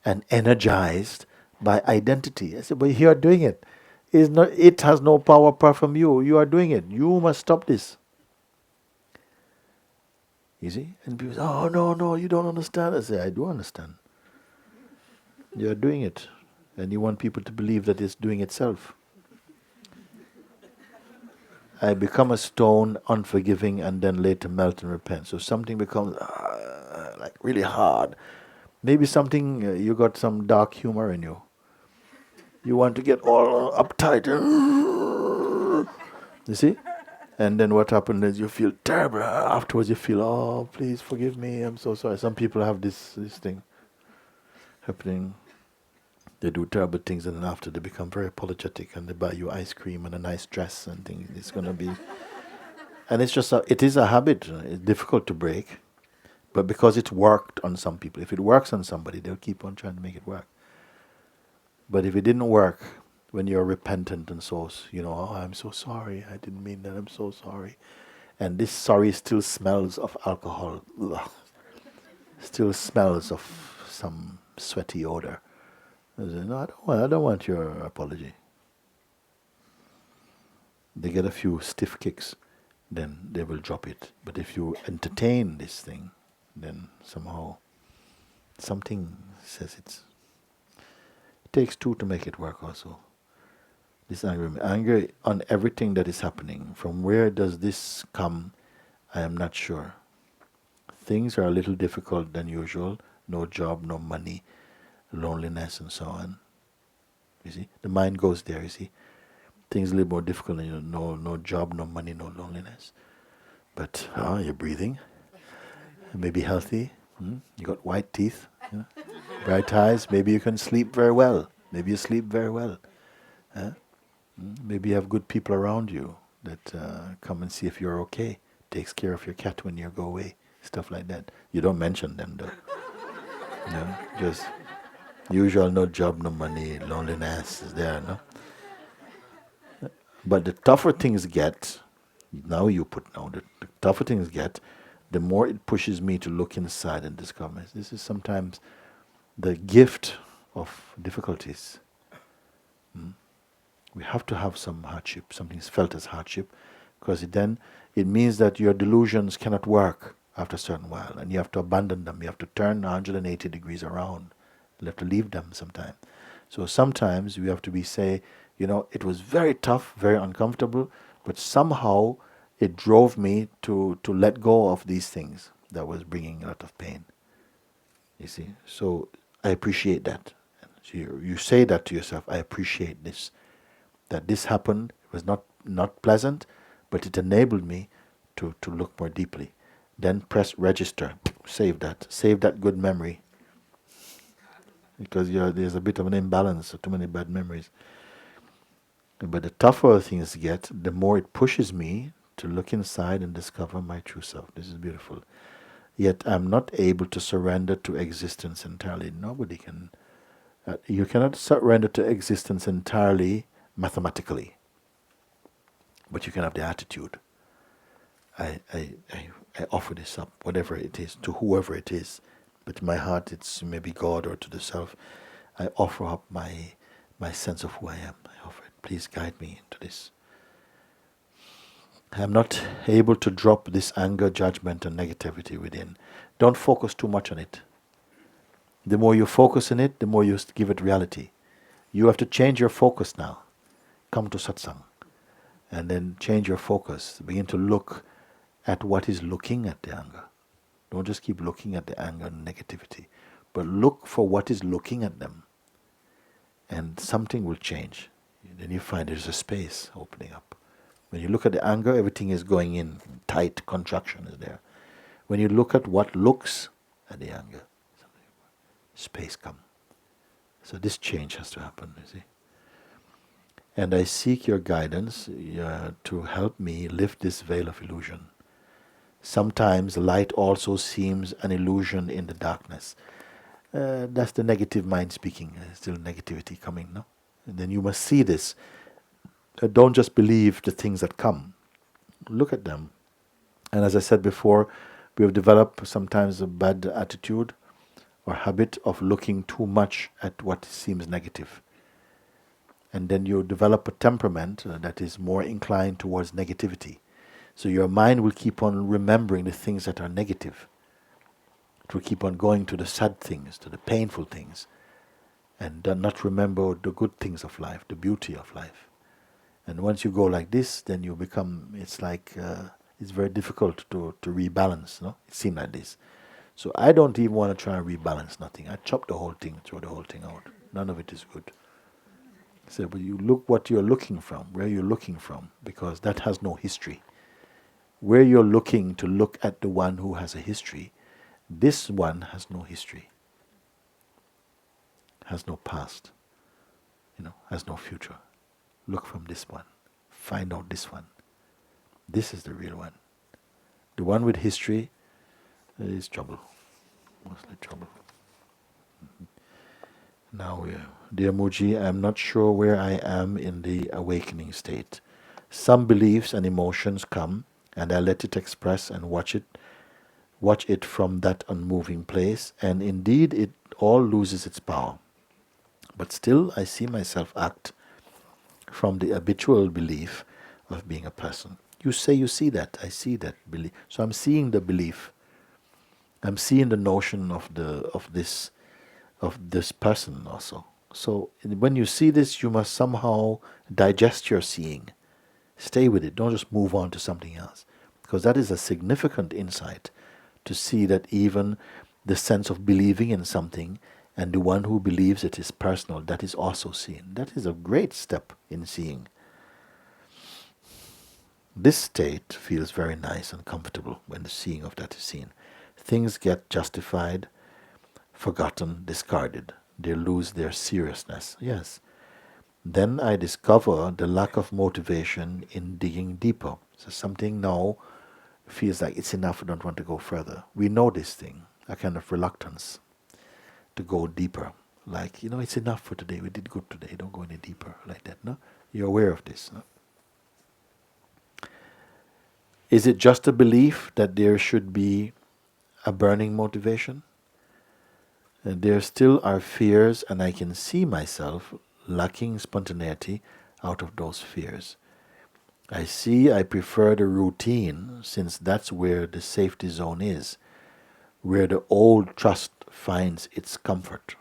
and energized by identity. I said, but you are doing it. It has no power apart from you. You are doing it. You must stop this. You see? And people say, oh, no, you don't understand. I say, I do understand. You are doing it. And you want people to believe that it's doing itself. I become a stone, unforgiving, and then later melt and repent. So something becomes like really hard. Maybe something, you got some dark humor in you. You want to get all uptight. You see? And then what happened is you feel terrible. Afterwards you feel, oh, please forgive me, I'm so sorry. Some people have this thing happening. They do terrible things and then after they become very apologetic and they buy you ice cream and a nice dress and things. It's going to be... And it's just, it is a habit. It's difficult to break. But because it's worked on some people. If it works on somebody, they'll keep on trying to make it work. But if it didn't work, when you're repentant and so, oh, I'm so sorry, I didn't mean that, I'm so sorry. And this sorry still smells of alcohol. Ugh. Still smells of some sweaty odor. I say, no, I don't want your apology. they get a few stiff kicks, then they will drop it. But if you entertain this thing, then somehow something says it takes two to make it work also. This anger on everything that is happening. From where does this come? I am not sure. Things are a little difficult than usual. No job, no money, loneliness and so on. You see? The mind goes there, you see? Things a little more difficult than no job, no money, no loneliness. But you're breathing. Maybe healthy. You got white teeth. Bright eyes. Maybe you can sleep very well. Maybe you sleep very well. Maybe you have good people around you that come and see if you're okay. Takes care of your cat when you go away. Stuff like that. You don't mention them though. No, just usual, no job, no money, loneliness is there, no? But the tougher things get, the tougher things get, the more it pushes me to look inside and discover. This is sometimes the gift of difficulties. We have to have some hardship, something is felt as hardship, because it means that your delusions cannot work after a certain while, and you have to abandon them. You have to turn 180 degrees around. You have to leave them sometime. So sometimes we have to say, it was very tough, very uncomfortable, but somehow it drove me to let go of these things that was bringing a lot of pain. You see? So I appreciate that. So you say that to yourself, I appreciate this. That this happened, it was not pleasant, but it enabled me to look more deeply. Then press register, save that good memory. Because there's a bit of an imbalance, too many bad memories. But the tougher things get, the more it pushes me to look inside and discover my true self. This is beautiful. Yet I'm not able to surrender to existence entirely. Nobody can. You cannot surrender to existence entirely mathematically. But you can have the attitude. I offer this up, whatever it is, to whoever it is. But in my heart, it's maybe God or to the self. I offer up my sense of who I am. I offer it. Please guide me into this. I'm not able to drop this anger, judgment, and negativity within. Don't focus too much on it. The more you focus on it, the more you give it reality. You have to change your focus now. Come to Satsang. And then change your focus. Begin to look at what is looking at the anger. Don't just keep looking at the anger and negativity, but look for what is looking at them. And something will change. Then you find there's a space opening up. When you look at the anger, everything is going in. Tight contraction is there. When you look at what looks at the anger, space comes. So this change has to happen, you see. And I seek your guidance to help me lift this veil of illusion. Sometimes light also seems an illusion in the darkness. That's the negative mind speaking. Still negativity coming, no? And then you must see this. Don't just believe the things that come. Look at them. And as I said before, we have developed sometimes a bad attitude or habit of looking too much at what seems negative. And then you develop a temperament that is more inclined towards negativity. So your mind will keep on remembering the things that are negative. It will keep on going to the sad things, to the painful things, and not remember the good things of life, the beauty of life. And once you go like this, then you become, it's like, it's very difficult to rebalance, no? It seems like this. So I don't even want to try and rebalance nothing. I chop the whole thing, throw the whole thing out. None of it is good. So, but you look what you're looking from, where you're looking from, because that has no history. Where you're looking to look at the one who has a history, this one has no history, has no past, has no future. Look from this one. Find out this one. This is the real one. The one with history is trouble, mostly trouble. Now, dear Mooji, I am not sure where I am in the awakening state. Some beliefs and emotions come, and I let it express and watch it from that unmoving place, and indeed it all loses its power. But still I see myself act from the habitual belief of being a person. You say you see that, I see that belief. So I'm seeing the belief. I'm seeing the notion of this person also. So when you see this, you must somehow digest your seeing. Stay with it. Don't just move on to something else. Because that is a significant insight, to see that even the sense of believing in something and the one who believes it is personal, that is also seen. That is a great step in seeing. This state feels very nice and comfortable when the seeing of that is seen. Things get justified, forgotten, discarded. They lose their seriousness. Yes. Then I discover the lack of motivation in digging deeper. So something now feels like it's enough, I don't want to go further. We know this thing, a kind of reluctance to go deeper. Like, it's enough for today, we did good today, don't go any deeper, like that, no? You're aware of this, no? Is it just a belief that there should be a burning motivation? There still are fears, and I can see myself lacking spontaneity out of those fears. I see I prefer the routine, since that's where the safety zone is, where the old trust finds its comfort.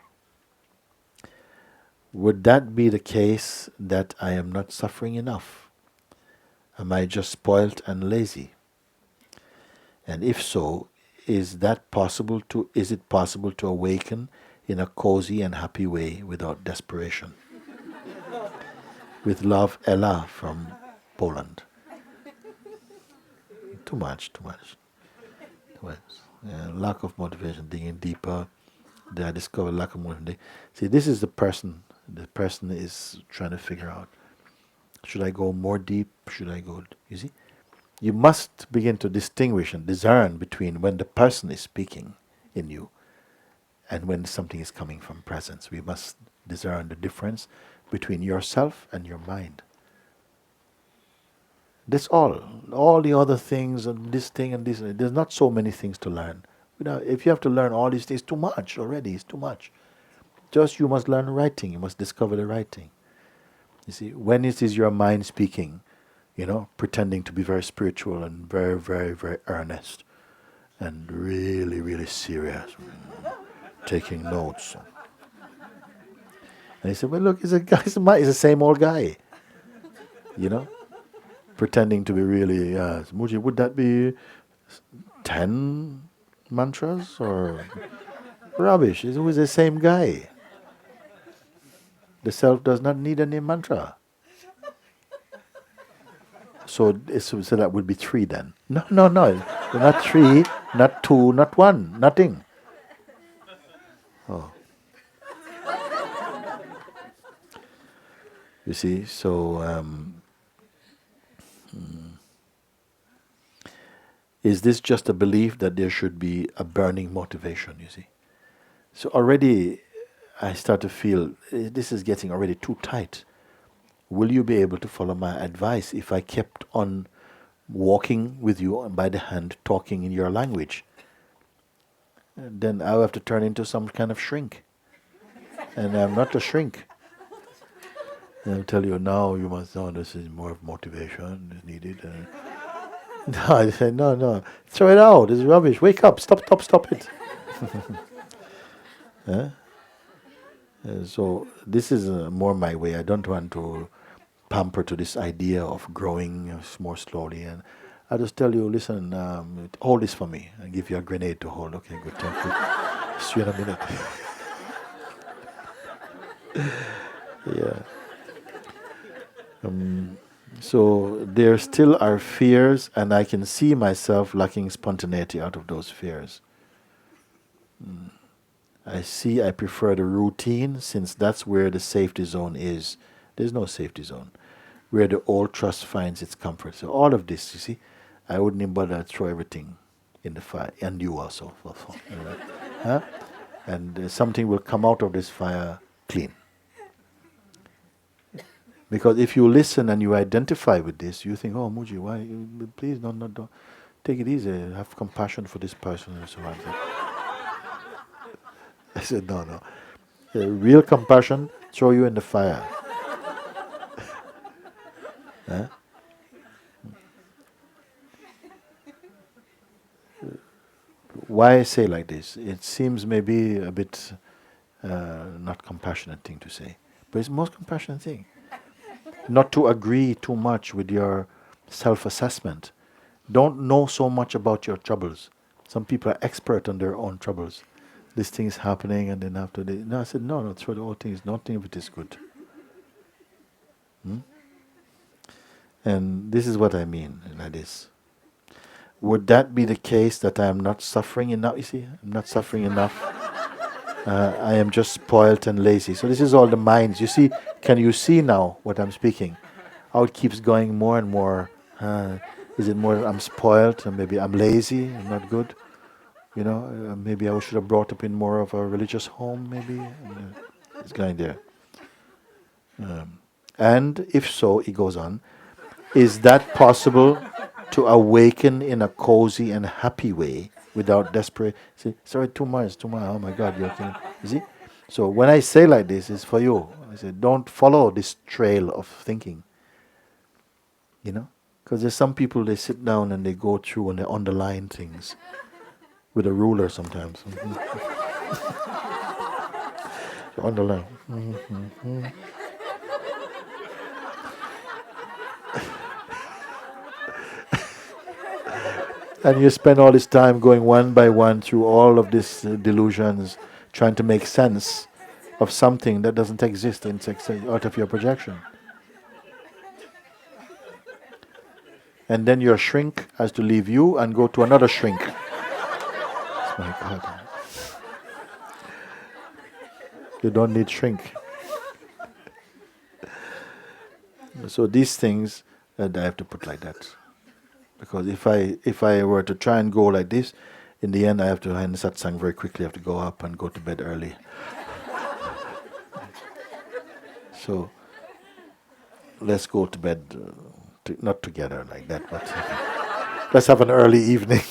Would that be the case, that I am not suffering enough? Am I just spoilt and lazy? And if so, is it possible to awaken in a cozy and happy way without desperation? With love, Ella from Poland. Too much. Lack of motivation, digging deeper. I discover lack of motivation. See, this is the person. The person is trying to figure out, should I go more deep? Should I go, you see? You must begin to distinguish and discern between when the person is speaking in you and when something is coming from presence. We must discern the difference between yourself and your mind. That's all. All the other things and this thing and this, there's not so many things to learn. If you have to learn all these things, too much already, it's too much. Just you must learn the right thing, you must discover the right thing. You see, when it is your mind speaking, pretending to be very spiritual and very, very, very earnest and really, really serious, taking notes. And he said, well, look, he's the same old guy, pretending to be really, Mooji, would that be 10 mantras or rubbish? He's always the same guy. The self does not need any mantra. So that would be 3 then. No. Not 3, not 2, not 1, nothing. Oh. You see, so is this just a belief that there should be a burning motivation, you see? So already I start to feel this is getting already too tight. Will you be able to follow my advice if I kept on walking with you by the hand, talking in your language? Then I'll have to turn into some kind of shrink. And I'm not a shrink. And I'll tell you, now you must know this is more of motivation is needed. No, I said, no. Throw it out. This is rubbish. Wake up. Stop it. So this is more my way. I don't want to pamper to this idea of growing more slowly. And I just tell you, listen, hold this for me. I give you a grenade to hold. Okay, good. Thank you. See you in a minute. Yeah. So there still are fears, and I can see myself lacking spontaneity out of those fears. I prefer the routine, since that's where the safety zone is. There's no safety zone. Where the old trust finds its comfort. So all of this, you see, I wouldn't even bother to throw everything in the fire, and you also. Huh? And something will come out of this fire clean. Because if you listen and you identify with this, you think, oh, Mooji, why? Please, don't. Take it easy. Have compassion for this person and so on. I said, no. Real compassion, throw you in the fire. Huh? why I say like this, it seems maybe a bit not compassionate thing to say, but it's the most compassionate thing. Not to agree too much with your self-assessment. Don't know so much about your troubles. Some people are expert on their own troubles. This thing is happening, and then after they... No, I said, no, through the whole thing is nothing of it is good. And this is what I mean, like this. Would that be the case that I am not suffering enough? You see, I'm not suffering enough. I am just spoilt and lazy. So this is all the minds. You see, can you see now what I'm speaking? How it keeps going more and more. Is it more I'm spoilt and maybe I'm lazy and not good? You know, maybe I should have brought up in more of a religious home, maybe. And, it's going there. And if so, he goes on, is that possible to awaken in a cozy and happy way without desperate? See, sorry, too much. Oh my God, you're thinking. You see? So when I say like this, it's for you. I say, don't follow this trail of thinking. You know? Because there's some people, they sit down and they go through and they underline things with a ruler sometimes. Underline. And you spend all this time going one by one through all of these delusions, trying to make sense of something that doesn't exist, and it's out of your projection. And then your shrink has to leave you and go to another shrink. My God. You don't need shrink. So these things I have to put like that. Because if I were to try and go like this, in the end I have to end satsang very quickly. I have to go up and go to bed early. So let's go to bed, not together like that, but let's have an early evening.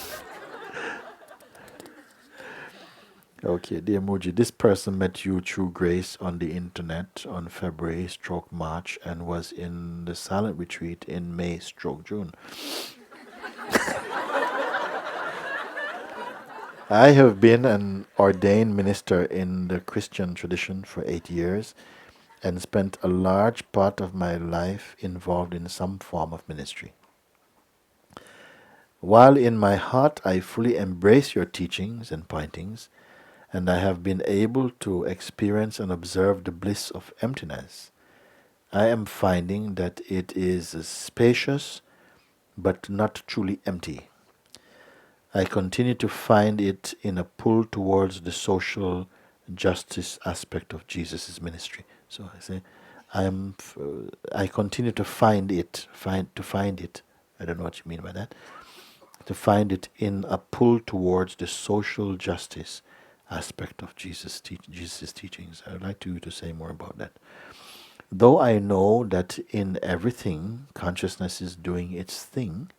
Okay, dear Mooji, this person met you through grace on the internet on February/March and was in the silent retreat in May/June. I have been an ordained minister in the Christian tradition for 8 years and spent a large part of my life involved in some form of ministry. While in my heart I fully embrace your teachings and pointings, and I have been able to experience and observe the bliss of emptiness, I am finding that it is spacious but not truly empty. I continue to find it in a pull towards the social justice aspect of Jesus' ministry. So I say, I continue to find it. I don't know what you mean by that. To find it in a pull towards the social justice aspect of Jesus' teachings. I would like you to say more about that. Though I know that in everything consciousness is doing its thing,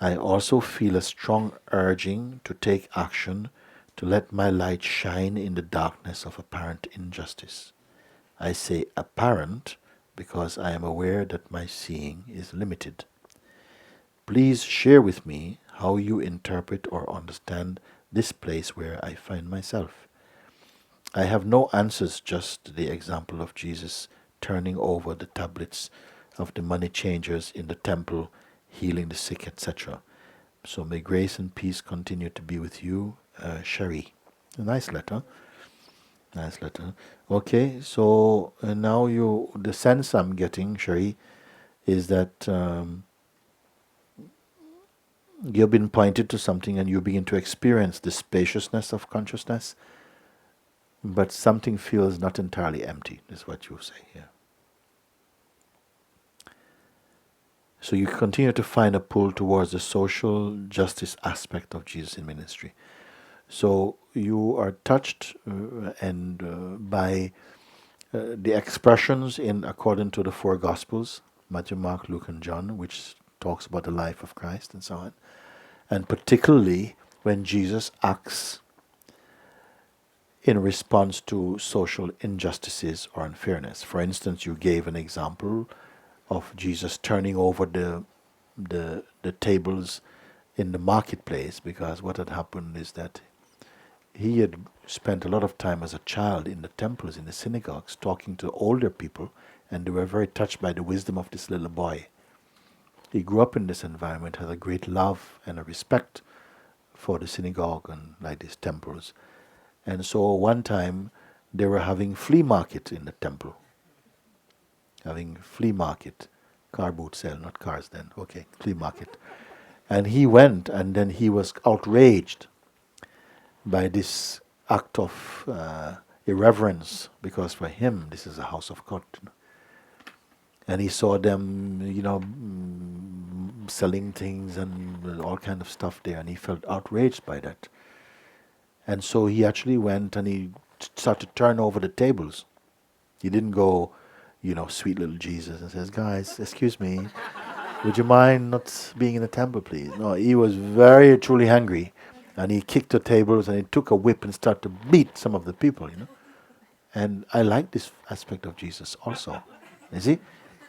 I also feel a strong urging to take action to let my light shine in the darkness of apparent injustice. I say apparent because I am aware that my seeing is limited. Please share with me how you interpret or understand this place where I find myself. I have no answers, just the example of Jesus turning over the tablets of the money changers in the temple, healing the sick, etc. So may grace and peace continue to be with you, Sherry. A nice letter. Nice letter. Okay, so now the sense I'm getting, Sherry, is that you've been pointed to something and you begin to experience the spaciousness of consciousness, but something feels not entirely empty, is what you say here. So you continue to find a pull towards the social justice aspect of Jesus in ministry. So you are touched by the expressions in according to the four Gospels, Matthew, Mark, Luke, and John, which talks about the life of Christ and so on. And particularly when Jesus acts in response to social injustices or unfairness. For instance, you gave an example of Jesus turning over the tables in the marketplace, because what had happened is that he had spent a lot of time as a child in the temples, in the synagogues, talking to older people, and they were very touched by the wisdom of this little boy. He grew up in this environment, had a great love and a respect for the synagogue and like these temples. And so one time they were having flea market in the temple. Having flea market, car boot sale, not cars then, okay, flea market. And he went, and then he was outraged by this act of irreverence, because for him this is a house of God. And he saw them, selling things and all kind of stuff there, and he felt outraged by that. And so he actually went and he started to turn over the tables. He didn't go, sweet little Jesus, and says, "Guys, excuse me, would you mind not being in the temple, please?" No, he was very truly angry, and he kicked the tables and he took a whip and started to beat some of the people, And I like this aspect of Jesus also. You see?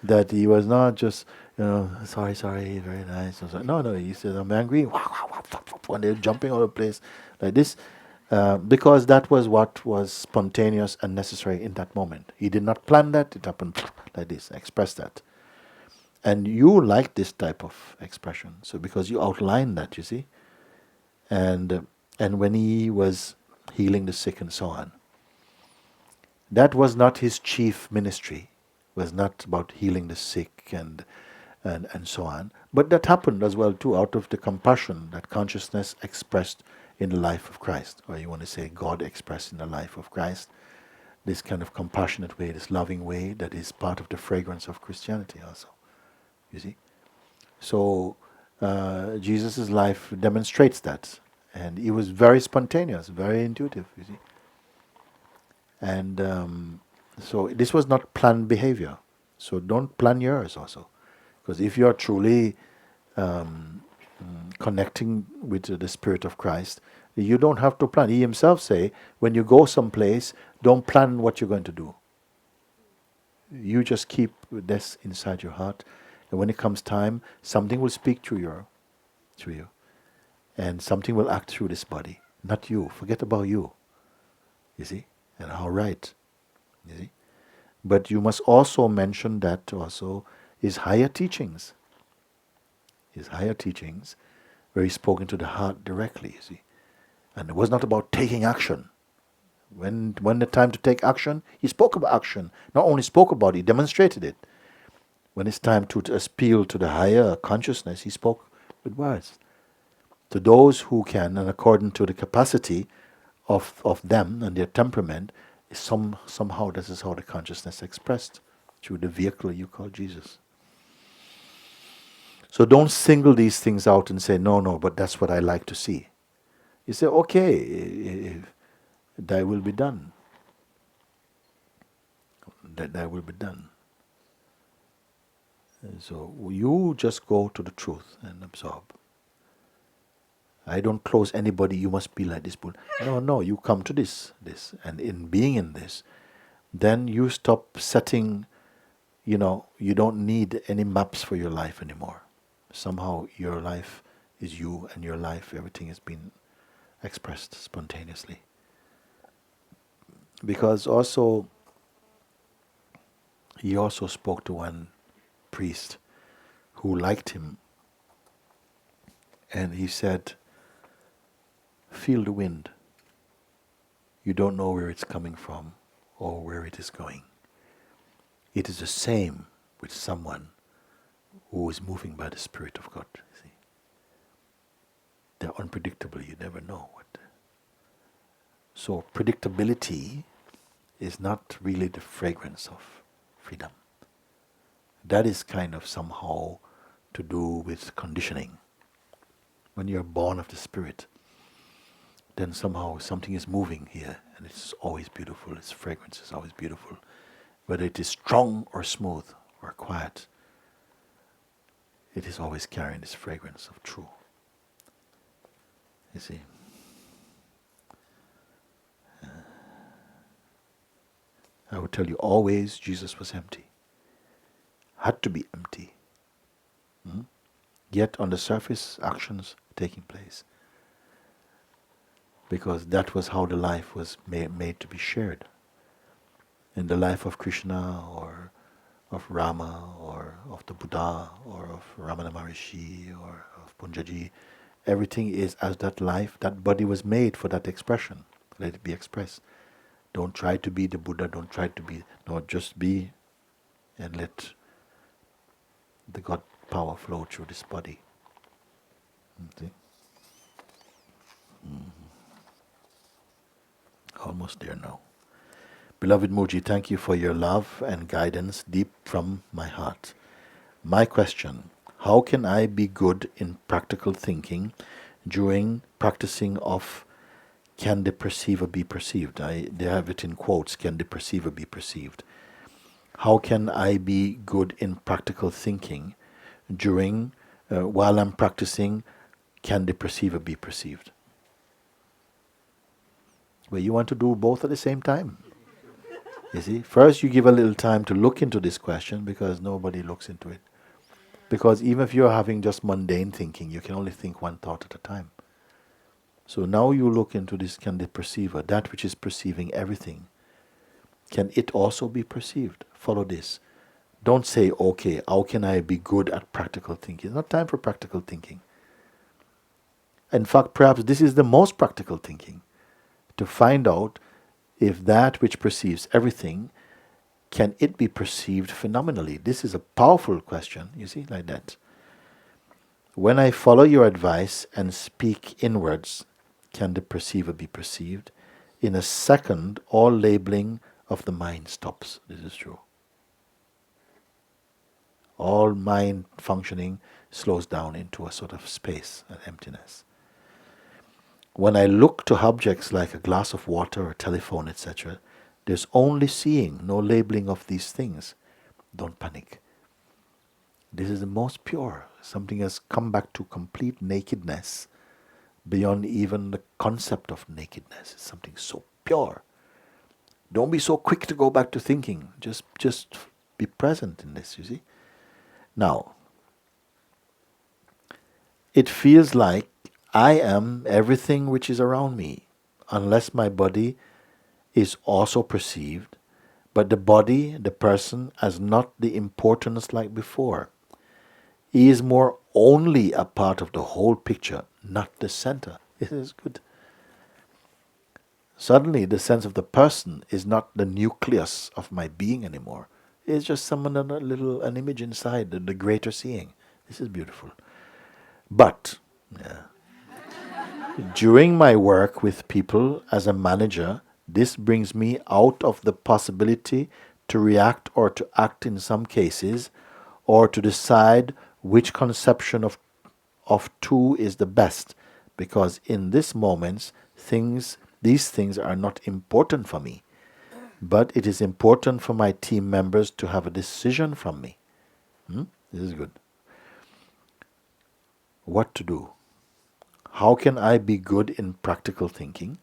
That he was not just, sorry, very nice. No, he said, "I'm angry." And they're jumping all over the place like this. Because that was what was spontaneous and necessary in that moment. He did not plan that, it happened like this, express that. And you like this type of expression, so because you outlined that, you see. And when he was healing the sick and so on, that was not his chief ministry, was not about healing the sick and so on. But that happened as well too, out of the compassion that consciousness expressed in the life of Christ, or you want to say God expressed in the life of Christ, this kind of compassionate way, this loving way that is part of the fragrance of Christianity also, you see. So Jesus' life demonstrates that, and he was very spontaneous, very intuitive, you see. And so this was not planned behavior. So don't plan yours also, because if you are truly connecting with the Spirit of Christ, you don't have to plan. He himself say, when you go someplace, don't plan what you're going to do. You just keep this inside your heart, and when it comes time, something will speak through you, and something will act through this body, not you. Forget about you. You see, and how right. You see, but you must also mention that also his higher teachings. His higher teachings, where he spoke into the heart directly, you see. And it was not about taking action. When the time to take action, he spoke about action. Not only spoke about it, he demonstrated it. When it's time to appeal to the higher consciousness, he spoke with words. To those who can, and according to the capacity of them and their temperament, somehow this is how the consciousness expressed, through the vehicle you call Jesus. So don't single these things out and say, no, but that's what I like to see. You say, okay, thy will be done. That thy will be done. And so you just go to the truth and absorb. I don't close anybody, you must be like this. No, you come to this. And in being in this, then you stop setting, you don't need any maps for your life anymore. Somehow your life is you, and your life, everything has been expressed spontaneously. Because also, he also spoke to one priest who liked him, and he said, "Feel the wind. You don't know where it's coming from or where it is going. It is the same with someone who is moving by the Spirit of God." See? They're unpredictable, you never know what. So predictability is not really the fragrance of freedom. That is kind of somehow to do with conditioning. When you're born of the Spirit, then somehow something is moving here, and it's always beautiful, its fragrance is always beautiful. Whether it is strong or smooth or quiet, it is always carrying this fragrance of true. You see? I would tell you, always Jesus was empty. Had to be empty. Yet on the surface, actions taking place. Because that was how the life was made to be shared. In the life of Krishna or of Rama or of the Buddha or of Ramana Maharishi or of Punjaji, everything is as that life, that body was made for that expression. Let it be expressed. Don't try to be the Buddha, don't try to be, no, just be and let the God power flow through this body. See? Almost there now. Beloved Mooji, thank you for your love and guidance deep from my heart. My question, how can I be good in practical thinking during practicing of can the perceiver be perceived? They have it in quotes, can the perceiver be perceived? How can I be good in practical thinking during, while I'm practicing, can the perceiver be perceived? Well, you want to do both at the same time. You see, first you give a little time to look into this question because nobody looks into it. Because even if you're having just mundane thinking, you can only think one thought at a time. So now you look into this, can the perceiver, that which is perceiving everything, can it also be perceived? Follow this. Don't say, okay, how can I be good at practical thinking? It's not time for practical thinking. In fact, perhaps this is the most practical thinking. To find out if that which perceives everything, can it be perceived phenomenally? This is a powerful question, you see, like that. When I follow your advice and speak inwards, can the perceiver be perceived? In a second, all labeling of the mind stops. This is true. All mind functioning slows down into a sort of space, an emptiness. When I look to objects like a glass of water, a telephone, etc., there's only seeing, no labeling of these things. Don't panic. This is the most pure. Something has come back to complete nakedness, beyond even the concept of nakedness. It's something so pure. Don't be so quick to go back to thinking. Just be present in this, you see. Now, it feels like I am everything which is around me, unless my body is also perceived, but the body, the person, has not the importance like before. He is more only a part of the whole picture, not the center. This is good. Suddenly the sense of the person is not the nucleus of my being anymore. It's just an image inside, the greater seeing. This is beautiful. But, during my work with people as a manager, this brings me out of the possibility to react or to act in some cases, or to decide which conception of two is the best, because in this moments these things are not important for me, but it is important for my team members to have a decision from me. This is good. What to do? How can I be good in practical thinking?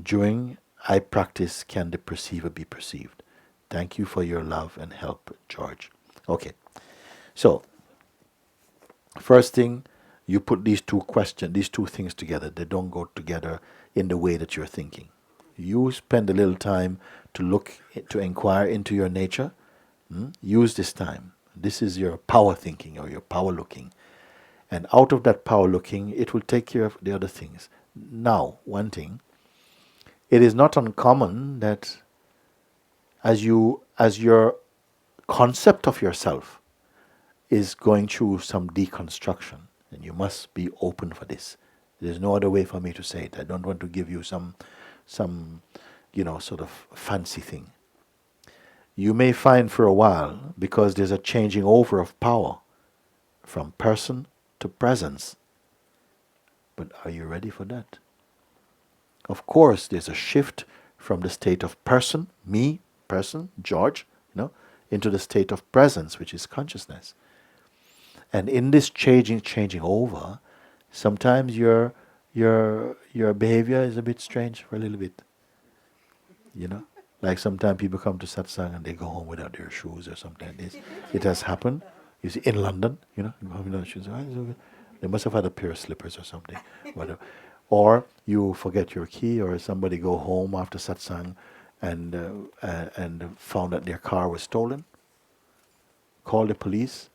During I practice, can the perceiver be perceived? Thank you for your love and help, George. Okay, so first thing, you put these two things together. They don't go together in the way that you're thinking. You spend a little time to inquire into your nature. Use this time. This is your power thinking or your power looking. And out of that power looking, it will take care of the other things. Now, one thing, it is not uncommon that as your concept of yourself is going through some deconstruction, and you must be open for this. There's no other way for me to say it. I don't want to give you some sort of fancy thing. You may find for a while, because there's a changing over of power from person to presence. But are you ready for that? Of course, there's a shift from the state of person, me, person, George, into the state of presence, which is consciousness. And in this changing over, sometimes your behavior is a bit strange for a little bit. Like sometimes people come to Satsang and they go home without their shoes or something like this. It has happened. You see, in London, you go without shoes. They must have had a pair of slippers or something. Whatever. Or you forget your key, or somebody go home after satsang and found that their car was stolen. Call the police.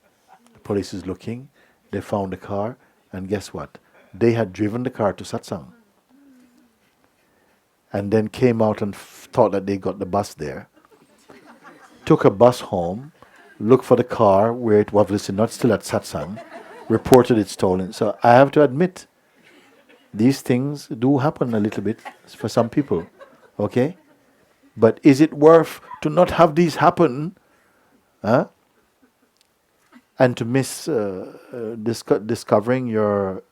The police is looking. They found the car, and guess what? They had driven the car to satsang, and then came out and thought that they got the bus there. Took a bus home, looked for the car where it was obviously not still at satsang, reported it stolen. So I have to admit, these things do happen a little bit for some people, okay? But is it worth to not have these happen, huh? And to miss discovering your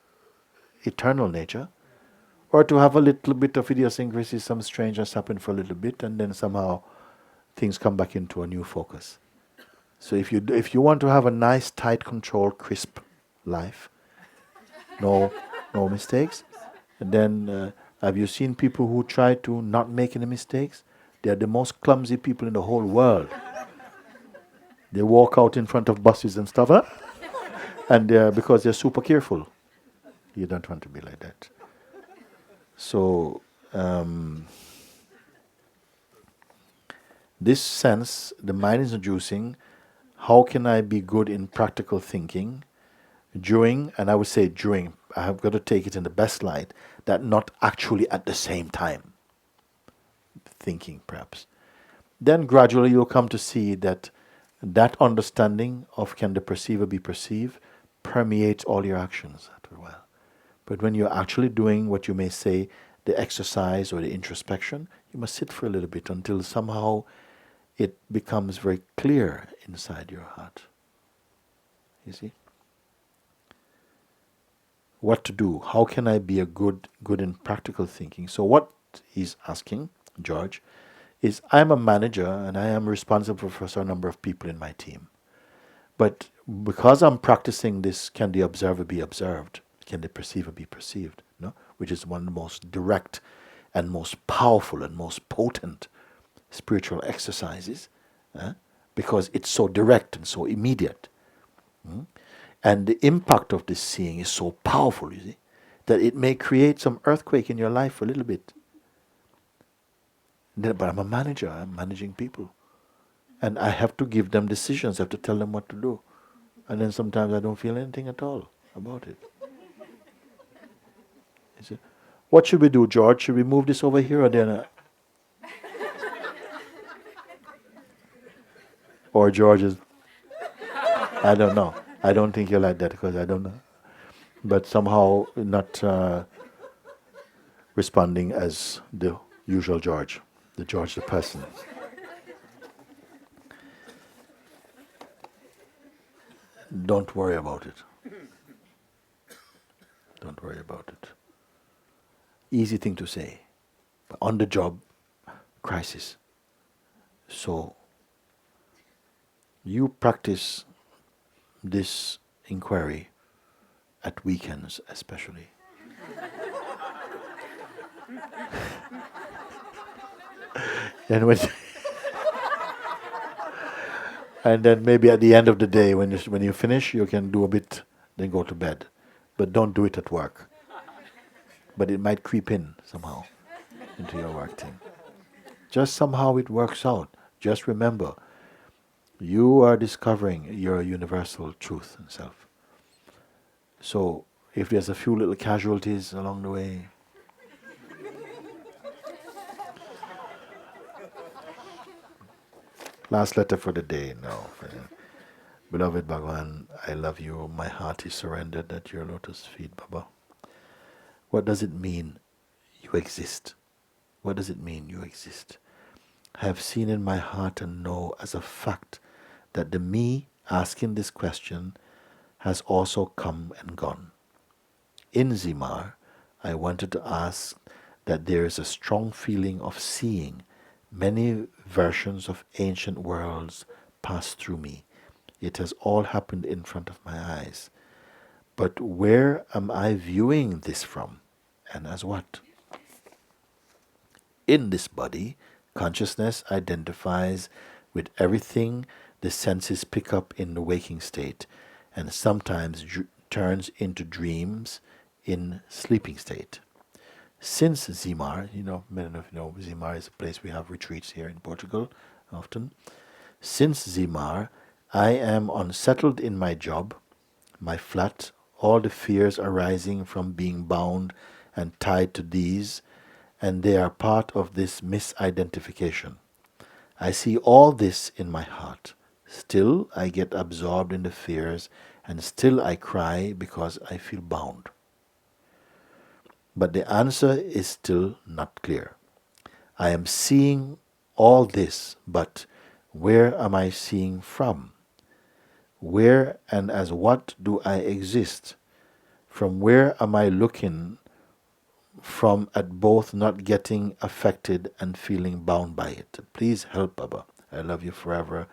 eternal nature? Or to have a little bit of idiosyncrasy, some strangeness happen for a little bit, and then somehow things come back into a new focus. So if you want to have a nice, tight, controlled, crisp life, no mistakes, then have you seen people who try to not make any mistakes? They are the most clumsy people in the whole world. They walk out in front of buses and stuff, huh? And because they're super careful. You don't want to be like that. So this sense, the mind is introducing, how can I be good in practical thinking during, and I would say during, I have got to take it in the best light, that not actually at the same time thinking perhaps. Then gradually you'll come to see that that understanding of can the perceiver be perceived permeates all your actions after a while. But when you're actually doing what you may say, the exercise or the introspection, you must sit for a little bit until somehow it becomes very clear inside your heart. You see? What to do? How can I be a good in practical thinking? So what he's asking, George, is I'm a manager and I am responsible for a certain number of people in my team. But because I'm practicing this, can the observer be observed? Can the perceiver be perceived? No? Which is one of the most direct and most powerful and most potent spiritual exercises, because it's so direct and so immediate. And the impact of this seeing is so powerful, you see, that it may create some earthquake in your life for a little bit. But I'm a manager, I'm managing people. And I have to give them decisions, I have to tell them what to do. And then sometimes I don't feel anything at all about it. You see? What should we do, George? Should we move this over here or then? Or George is, I don't know. I don't think you're like that because I don't know. But somehow not responding as the usual George, the George the person. Don't worry about it. Don't worry about it. Easy thing to say. But on the job, crisis. So you practice this inquiry at weekends especially. And when and then maybe at the end of the day when you finish you can do a bit, then go to bed. But don't do it at work. But it might creep in somehow into your work thing. Just somehow it works out. Just remember, you are discovering your universal truth and self. So if there's a few little casualties along the way, last letter for the day now. Beloved Bhagavan, I love you. My heart is surrendered at your lotus feet, Baba. What does it mean you exist? What does it mean you exist? I have seen in my heart and know as a fact that the me asking this question has also come and gone. In Zimar, I wanted to ask that there is a strong feeling of seeing many versions of ancient worlds pass through me. It has all happened in front of my eyes. But where am I viewing this from? And as what? In this body, consciousness identifies with everything the senses pick up in the waking state, and sometimes turns into dreams in sleeping state. Since Zimar, many of you know Zimar is a place we have retreats here in Portugal often. Since Zimar, I am unsettled in my job, my flat, all the fears arising from being bound and tied to these, and they are part of this misidentification. I see all this in my heart. Still, I get absorbed in the fears, and still I cry because I feel bound. But the answer is still not clear. I am seeing all this, but where am I seeing from? Where and as what do I exist? From where am I looking from at both not getting affected and feeling bound by it? Please help, Baba. I love you forever,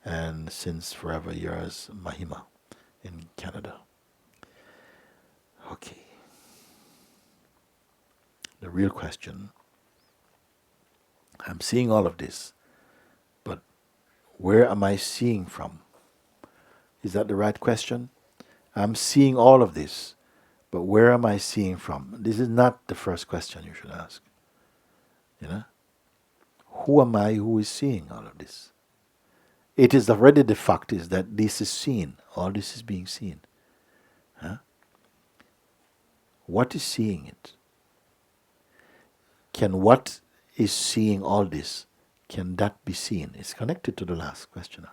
and since forever yours, Mahima, in Canada. Okay. The real question, I'm seeing all of this, but where am I seeing from? Is that the right question? I'm seeing all of this, but where am I seeing from? This is not the first question you should ask. Who am I who is seeing all of this? It is already the fact is that this is seen. All this is being seen. What is seeing it? Can what is seeing all this, can that be seen? It's connected to the last questioner.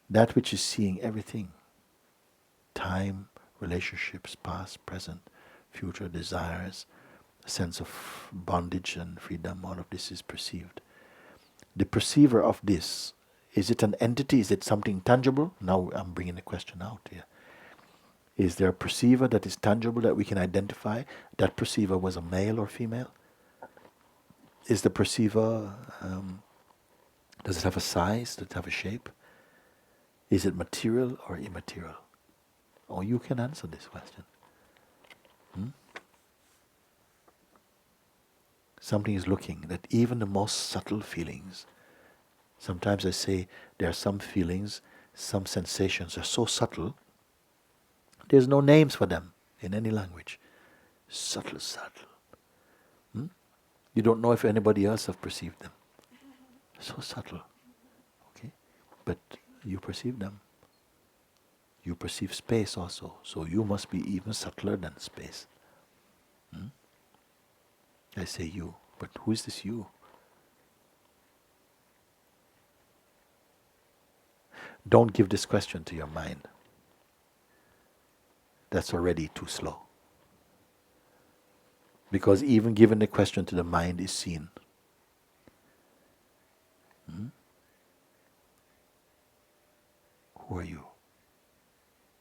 That which is seeing everything. Time, relationships, past, present, future, desires, a sense of bondage and freedom, all of this is perceived. The perceiver of this, is it an entity? Is it something tangible? Now I'm bringing the question out here. Is there a perceiver that is tangible that we can identify? That perceiver was a male or female? Is the perceiver, does it have a size? Does it have a shape? Is it material or immaterial? Oh, you can answer this question. Something is looking, that even the most subtle feelings, sometimes I say there are some feelings, some sensations are so subtle, there's no names for them in any language. Subtle. You don't know if anybody else have perceived them. So subtle. Okay? But you perceive them. You perceive space also. So you must be even subtler than space. I say you, but who is this you? Don't give this question to your mind. That's already too slow. Because even giving the question to the mind is seen. Who are you?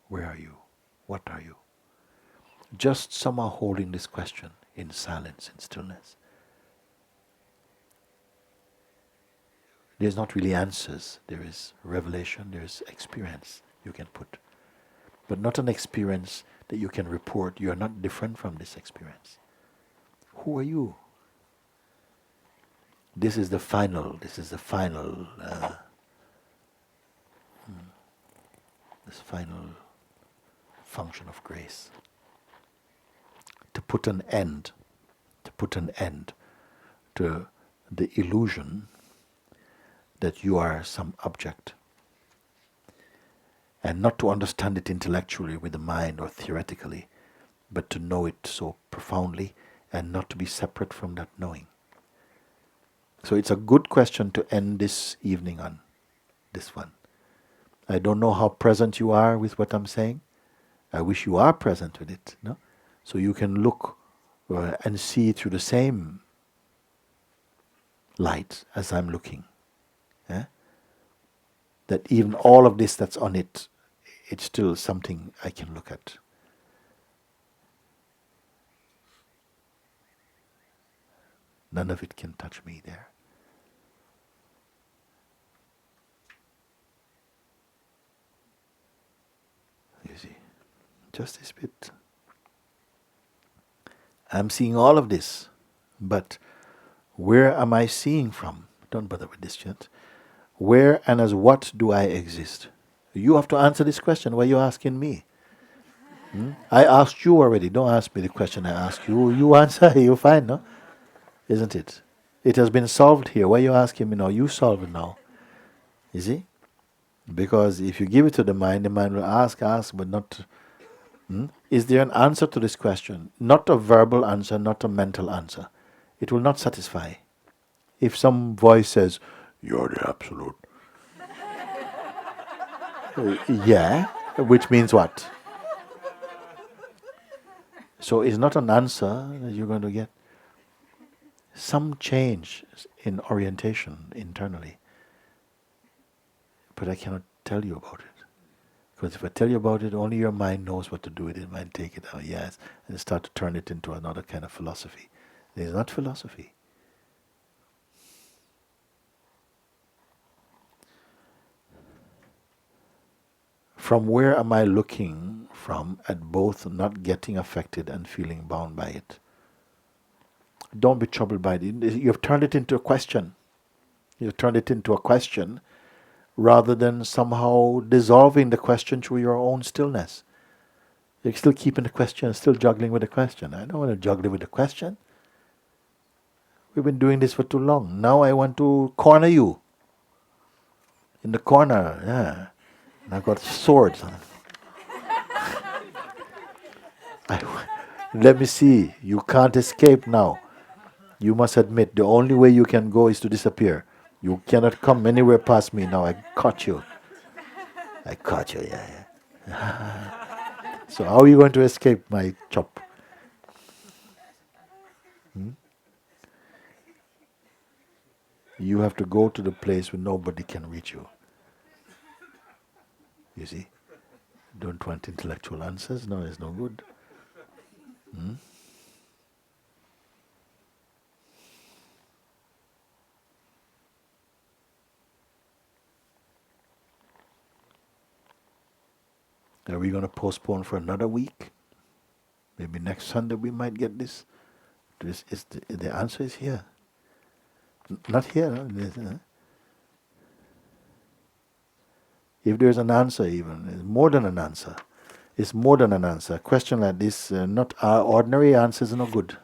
Where are you? What are you? Just somehow holding this question in silence, in stillness. There's not really answers. There is revelation, there is experience you can put. But not an experience that you can report. You are not different from this experience. Who are you? This is the final function of grace. To put an end to the illusion that you are some object. And not to understand it intellectually with the mind or theoretically, but to know it so profoundly and not to be separate from that knowing. So it's a good question to end this evening on, this one. I don't know how present you are with what I'm saying. I wish you are present with it, no? So you can look and see through the same light as I'm looking. That even all of this that's on it, it's still something I can look at. None of it can touch me there. You see, just this bit. I'm seeing all of this, but where am I seeing from? Don't bother with this yet. Where and as what do I exist? You have to answer this question. Why are you asking me? I asked you already. Don't ask me the question I asked you. You answer, you fine, no? Isn't it? It has been solved here. Why are you asking me now? You solve it now. You see? Because if you give it to the mind will ask, but not. Is there an answer to this question? Not a verbal answer, not a mental answer. It will not satisfy. If some voice says, "You're the absolute," yeah, which means what? So it's not an answer that you're going to get. Some change in orientation internally, but I cannot tell you about it. Because if I tell you about it, only your mind knows what to do with it. It might take it out, yes, and start to turn it into another kind of philosophy. It is not philosophy. From where am I looking from at both not getting affected and feeling bound by it? Don't be troubled by it. You've turned it into a question. You've turned it into a question rather than somehow dissolving the question through your own stillness. You're still keeping the question, still juggling with the question. I don't want to juggle with the question. We've been doing this for too long. Now I want to corner you. In the corner, yeah. And I've got swords. Let me see. You can't escape now. You must admit the only way you can go is to disappear. You cannot come anywhere past me now. I caught you. I caught you, yeah. So how are you going to escape my chop? You have to go to the place where nobody can reach you. You see? Don't want intellectual answers? No, it's no good. Are we going to postpone for another week? Maybe next Sunday we might get this. This is the answer is here. Not here. No? If there's an answer even, it's more than an answer. It's more than an answer. A question like this, not ordinary answers are no good.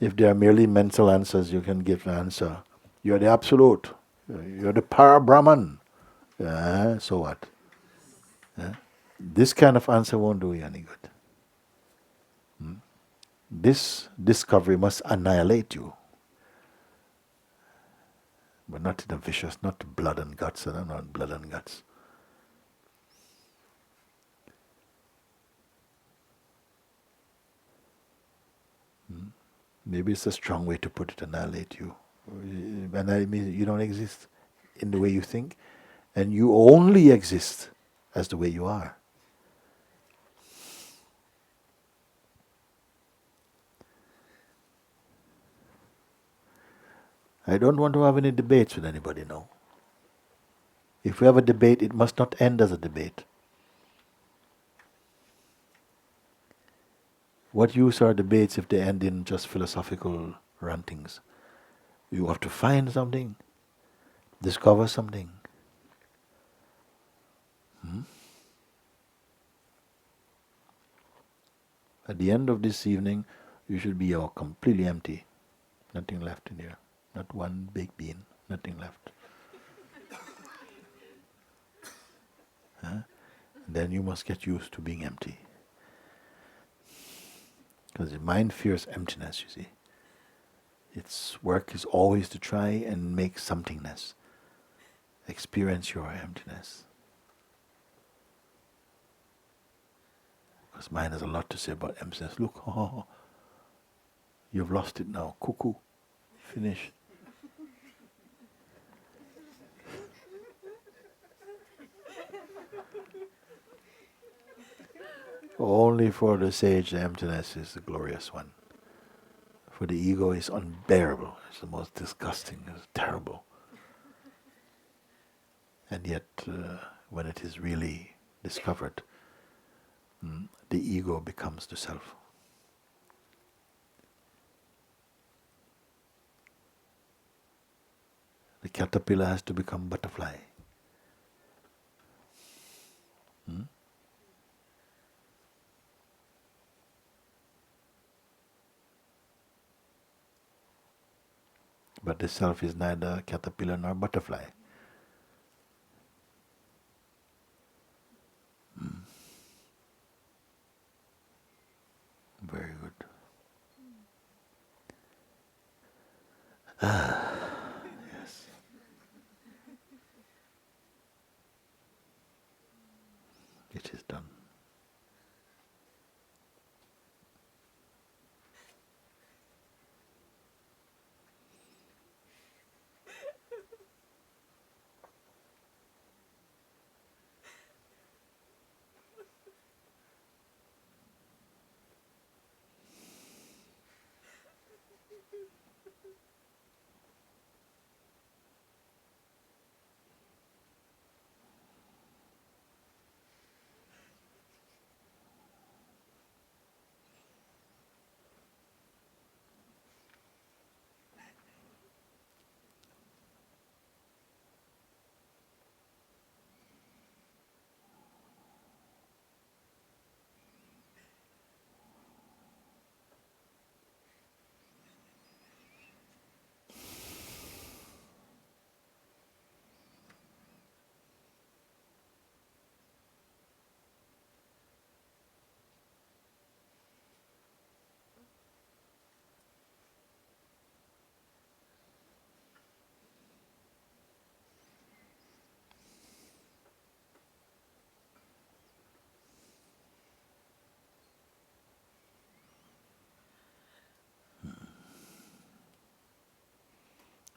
If they are merely mental answers, you can give an answer. You're the absolute. You're the para-Brahman. So what? This kind of answer won't do you any good. This discovery must annihilate you. But not in a vicious, not blood and guts, not blood and guts. Maybe it's a strong way to put it, annihilate you. Annihilate means you don't exist in the way you think, and you only exist as the way you are. I don't want to have any debates with anybody now. If we have a debate, it must not end as a debate. What use are debates if they end in just philosophical rantings? You have to find something, discover something. At the end of this evening, you should be completely empty. Nothing left in here. Not one big bean. Nothing left. Then you must get used to being empty. Because the mind fears emptiness, you see. Its work is always to try and make somethingness. Experience your emptiness. Because mind has a lot to say about emptiness. Look, you've lost it now. Cuckoo. Finish. Only for the sage the emptiness is the glorious one. For the ego is unbearable. It's the most disgusting. It's terrible. And yet, when it is really discovered, the ego becomes the self. The caterpillar has to become butterfly. But the self is neither caterpillar nor butterfly. Very good. Yes. It is done.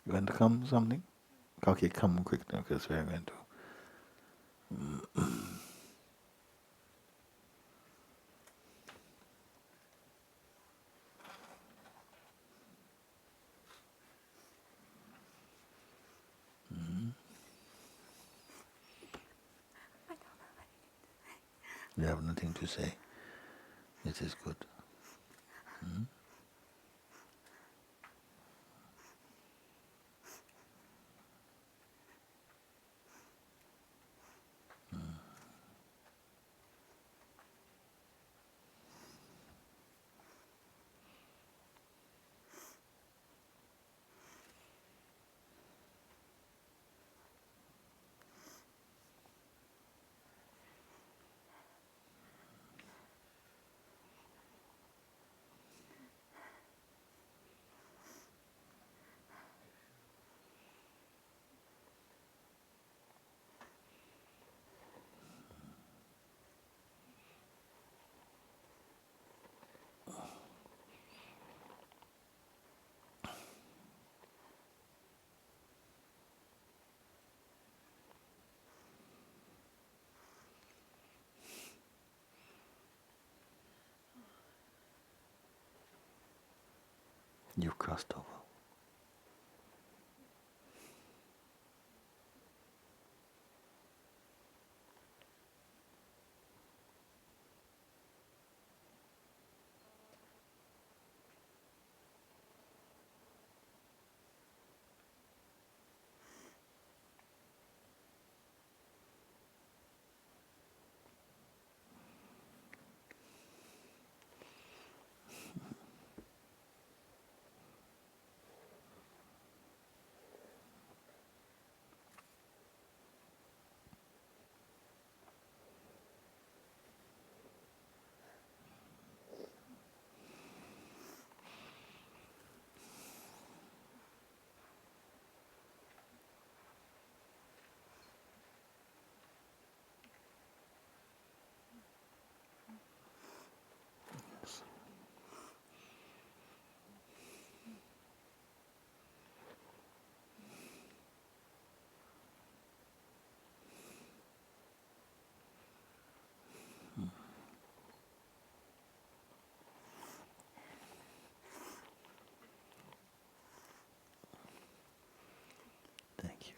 You want to come something? Okay, come quick now because we are going to. You have nothing to say. It is good. You've crossed over. Thank you.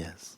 Yes.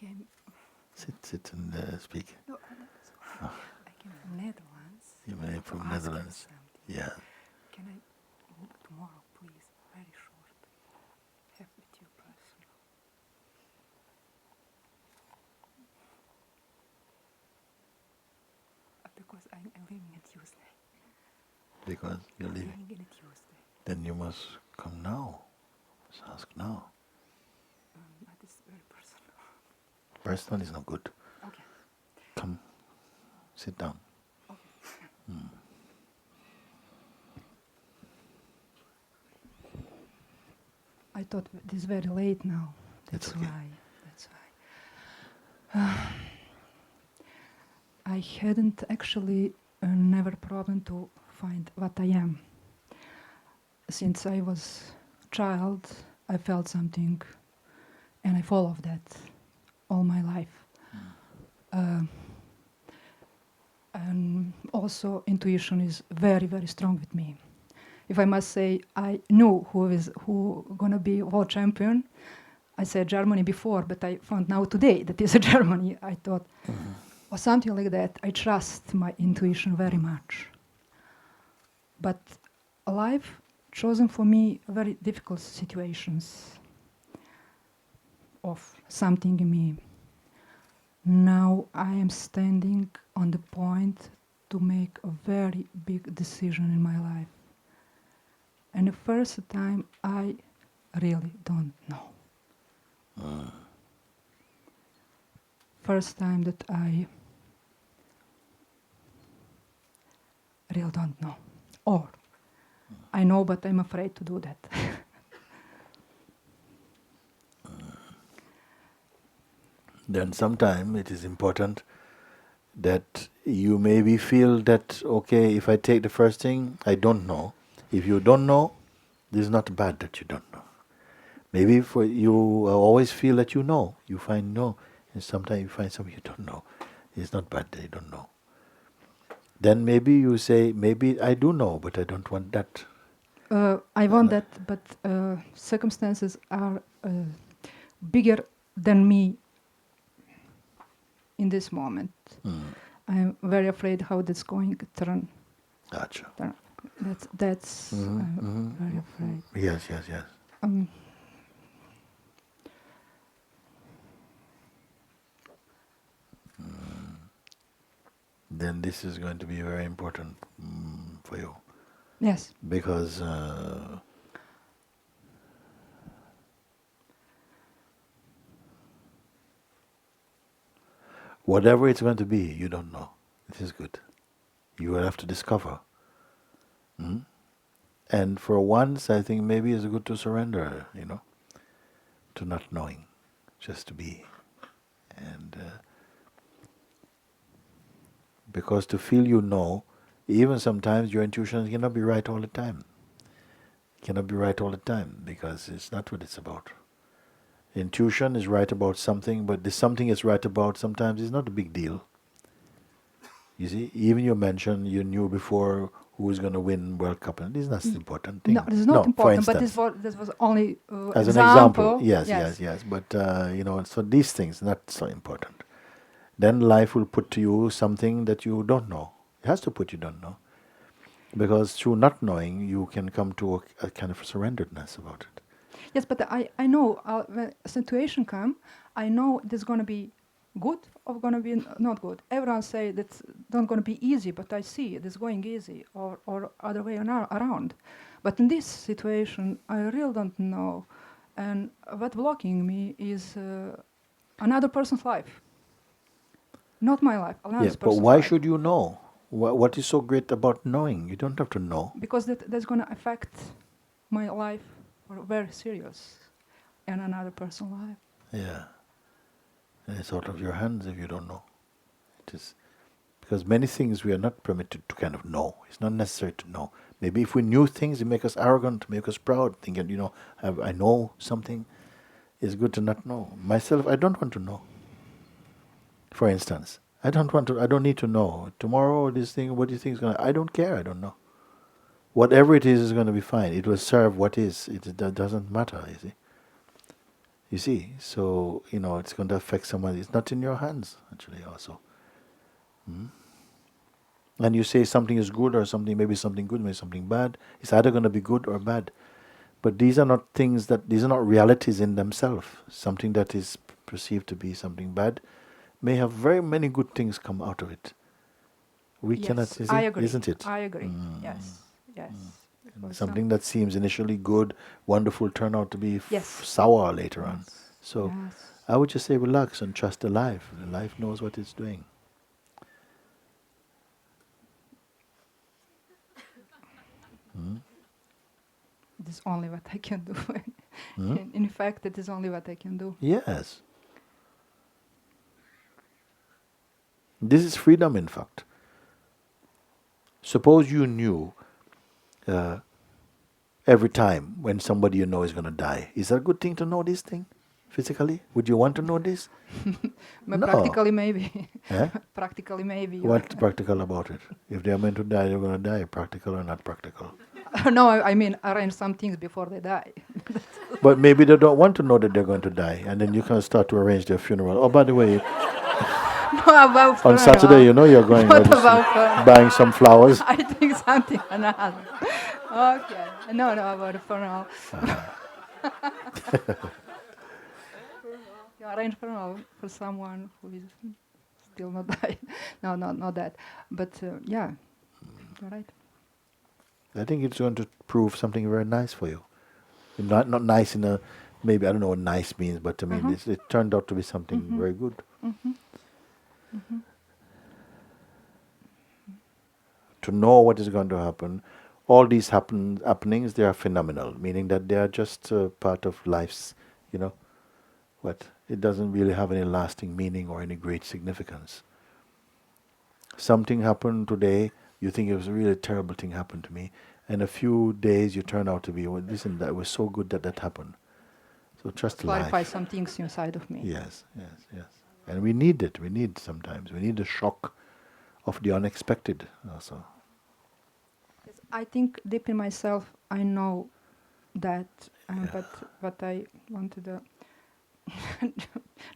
came. Sit and speak. No, I came from Netherlands. You may from to ask you Netherlands. something. Yeah. Can I tomorrow, please, very short, have with you personal? Because I'm living on Tuesday. Because you're I'm leaving. living on a Tuesday. Then you must come now. Just ask now. That is very personal. Personal is not good. Okay. Come, sit down. Okay. I thought it is very late now. That's It's okay. why. That's why. I hadn't actually never problem to find what I am. Since I was child, I felt something, and I followed that all my life. And also, intuition is very, very strong with me. If I must say, I knew who gonna be world champion. I said Germany before, but I found now today that is a Germany. I thought, or something like that. I trust my intuition very much. But life chosen for me very difficult situations of something in me. Now I am standing on the point to make a very big decision in my life. And the first time I really don't know. First time that I really don't know. Or I know, but I'm afraid to do that. Then sometime it is important that you maybe feel that, okay, if I take the first thing, I don't know. If you don't know, this is not bad that you don't know. Maybe for you always feel that you know. You find no. And sometimes you find something you don't know. It's not bad that you don't know. Then maybe you say, maybe I do know, but I don't want that. I want that, but circumstances are bigger than me in this moment. I'm very afraid how that's going to turn. Gotcha. That's I'm very afraid. Yes. Then this is going to be very important for you. Yes. Because whatever it's going to be, you don't know. It is good. You will have to discover. And for once, I think maybe it's good to surrender, to not knowing, just to be. And because to feel you know, even sometimes your intuition cannot be right all the time. It cannot be right all the time because it's not what it's about. Intuition is right about something, but the something is right about sometimes is not a big deal. You see, even you mentioned you knew before who is going to win World Cup, and this is not an important thing. No, this is not important, for but instance, this was only as example. an example. Yes. But so these things not so important. Then life will put to you something that you don't know. It has to put you don't know, because through not knowing you can come to a kind of surrenderedness about it. Yes, but I know when a situation come, I know it's going to be good or going to be not good. Everyone say that's not going to be easy, but I see it is going easy or other way around. But in this situation, I really don't know. And what blocking me is another person's life, not my life, another Yes, person's but life. why should you know? What is so great about knowing? You don't have to know. Because that's going to affect my life or very serious and another person's life. Yeah. And it's out of your hands if you don't know. It is because many things we are not permitted to kind of know. It's not necessary to know. Maybe if we knew things, it make us arrogant, make us proud, thinking, I know something. It's good to not know. Myself, I don't want to know. For instance, I don't need to know. Tomorrow, this thing, what do you think is going to, I don't care, I don't know. Whatever it is going to be fine. It will serve what is. That doesn't matter, you see. You see, so it's going to affect someone. It's not in your hands actually. Also, and you say something is good or something, maybe something good, maybe something bad. It's either going to be good or bad. But these are not these are not realities in themselves. Something that is perceived to be something bad may have very many good things come out of it. We cannot, Yes, I agree. isn't it? I agree. Yes, yes. And Because something that seems initially good, wonderful, turn out to be yes, sour later on. yes, So yes. I would just say relax and trust the life. The life knows what it's doing. It is only what I can do. Hmm? In fact, it is only what I can do. Yes. This is freedom, in fact. Suppose you knew every time when somebody you know is going to die. Is that a good thing to know this thing physically? Would you want to know this? But No. practically, maybe. Eh? Practically, maybe. What's practical about it? If they are meant to die, they're going to die. Practical or not practical? No, I mean arrange some things before they die. But maybe they don't want to know that they're going to die, and then you can start to arrange their funeral. Oh, by the way, No, about on funeral. Saturday, you're going Not to about funeral. buying some flowers. I think something another. Okay. No, about funeral. You arrange funeral for someone who is still not died. No, not that. But yeah, you're right. I think it's going to prove something very nice for you. Not nice in a, maybe, I don't know what nice means, but I mean, it turned out to be something very good. To know what is going to happen, all these happenings, they are phenomenal, meaning that they are just part of life's, what? It doesn't really have any lasting meaning or any great significance. Something happened today, you think it was a really terrible thing happened to me, and a few days you turn out to be, well, listen, that was so good that happened. So trust Clarify life. some things inside of me. Yes. And we need it. We need the shock of the unexpected also. Yes, I think deep in myself, I know that, Yeah. but I wanted to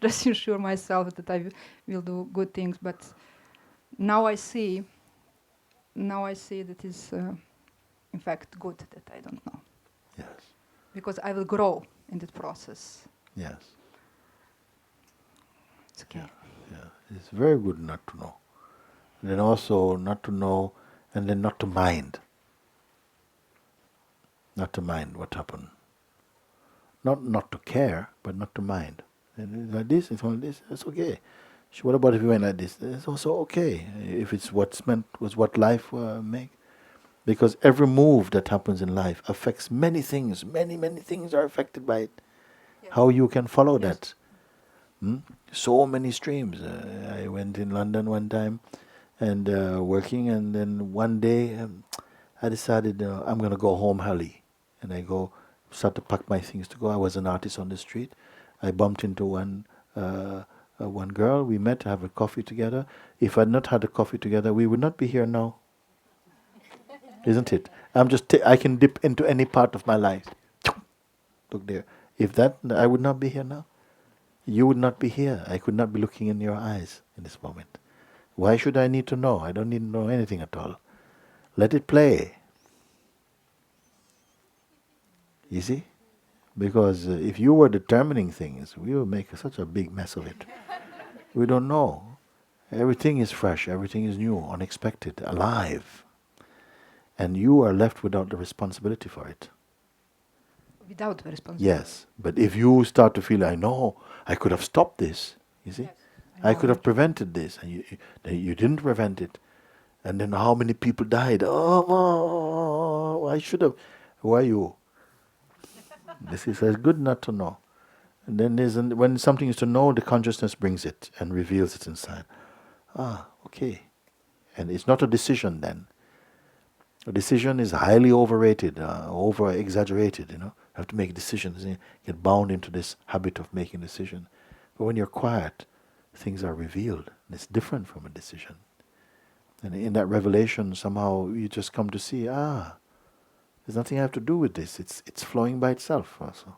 just ensure myself that I will do good things. But now I see that is, in fact, good that I don't know. Yes. Because I will grow in that process. Yes. It's okay. Yeah. It's very good not to know. And then also not to know, and then not to mind. Not to mind what happened. Not to care, but not to mind. And it's like this, it's only this, it's okay. So what about if you went like this? It's also okay. If it's what's meant was what life make. Because every move that happens in life affects many things. Many things are affected by it. Yes. How you can follow Yes. that. So many streams. I went in London one time and working, and then one day I decided I'm going to go home early. And I start to pack my things to go. I was an artist on the street. I bumped into one girl. We met, have a coffee together. If I had not had a coffee together, we would not be here now. Isn't it? I can dip into any part of my life. Look there. If that, I would not be here now. You would not be here. I could not be looking in your eyes in this moment. Why should I need to know? I don't need to know anything at all. Let it play. You see? Because if you were determining things, we would make such a big mess of it. We don't know. Everything is fresh, everything is new, unexpected, alive. And you are left without the responsibility for it. Without the responsibility. Yes, but if you start to feel, I know, I could have stopped this, you see? Yes, I could have prevented this, and you didn't prevent it. And then how many people died? Oh, I should have. Who are you? This is good not to know. And then when something is to know, the consciousness brings it and reveals it inside. Okay. And it's not a decision then. A decision is highly overrated, over-exaggerated, You have to make decisions. You get bound into this habit of making decisions. But when you're quiet, things are revealed. And it's different from a decision. And in that revelation, somehow you just come to see, there's nothing I have to do with this. It's flowing by itself also.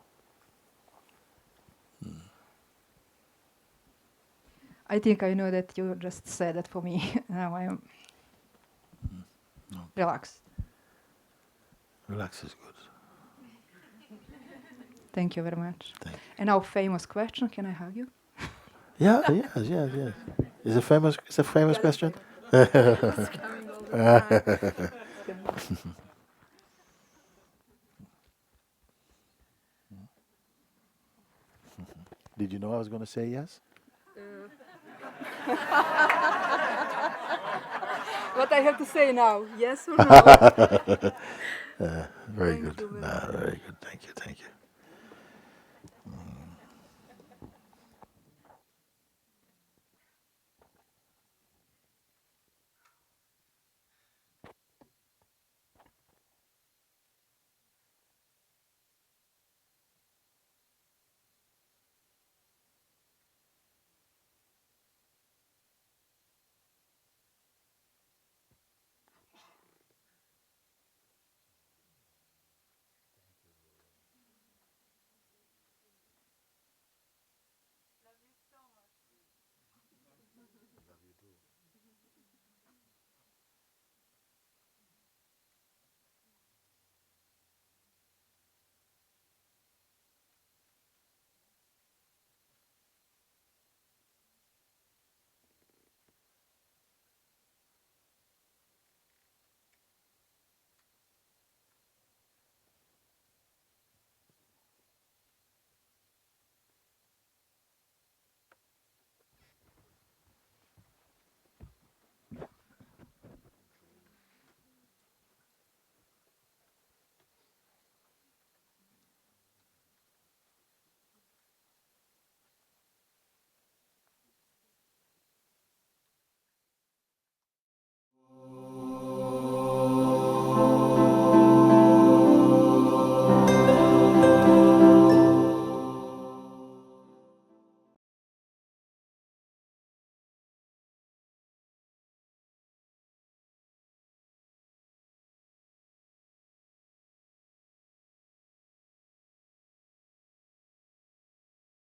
I think I know that you just said that for me. Now I am relaxed. Relax is good. Thank you very much. Thank you. And now, famous question: can I hug you? Yeah, yes. Is a famous question? Did you know I was going to say yes? What I have to say now? Yes or no? Very good. Very good. Thank you.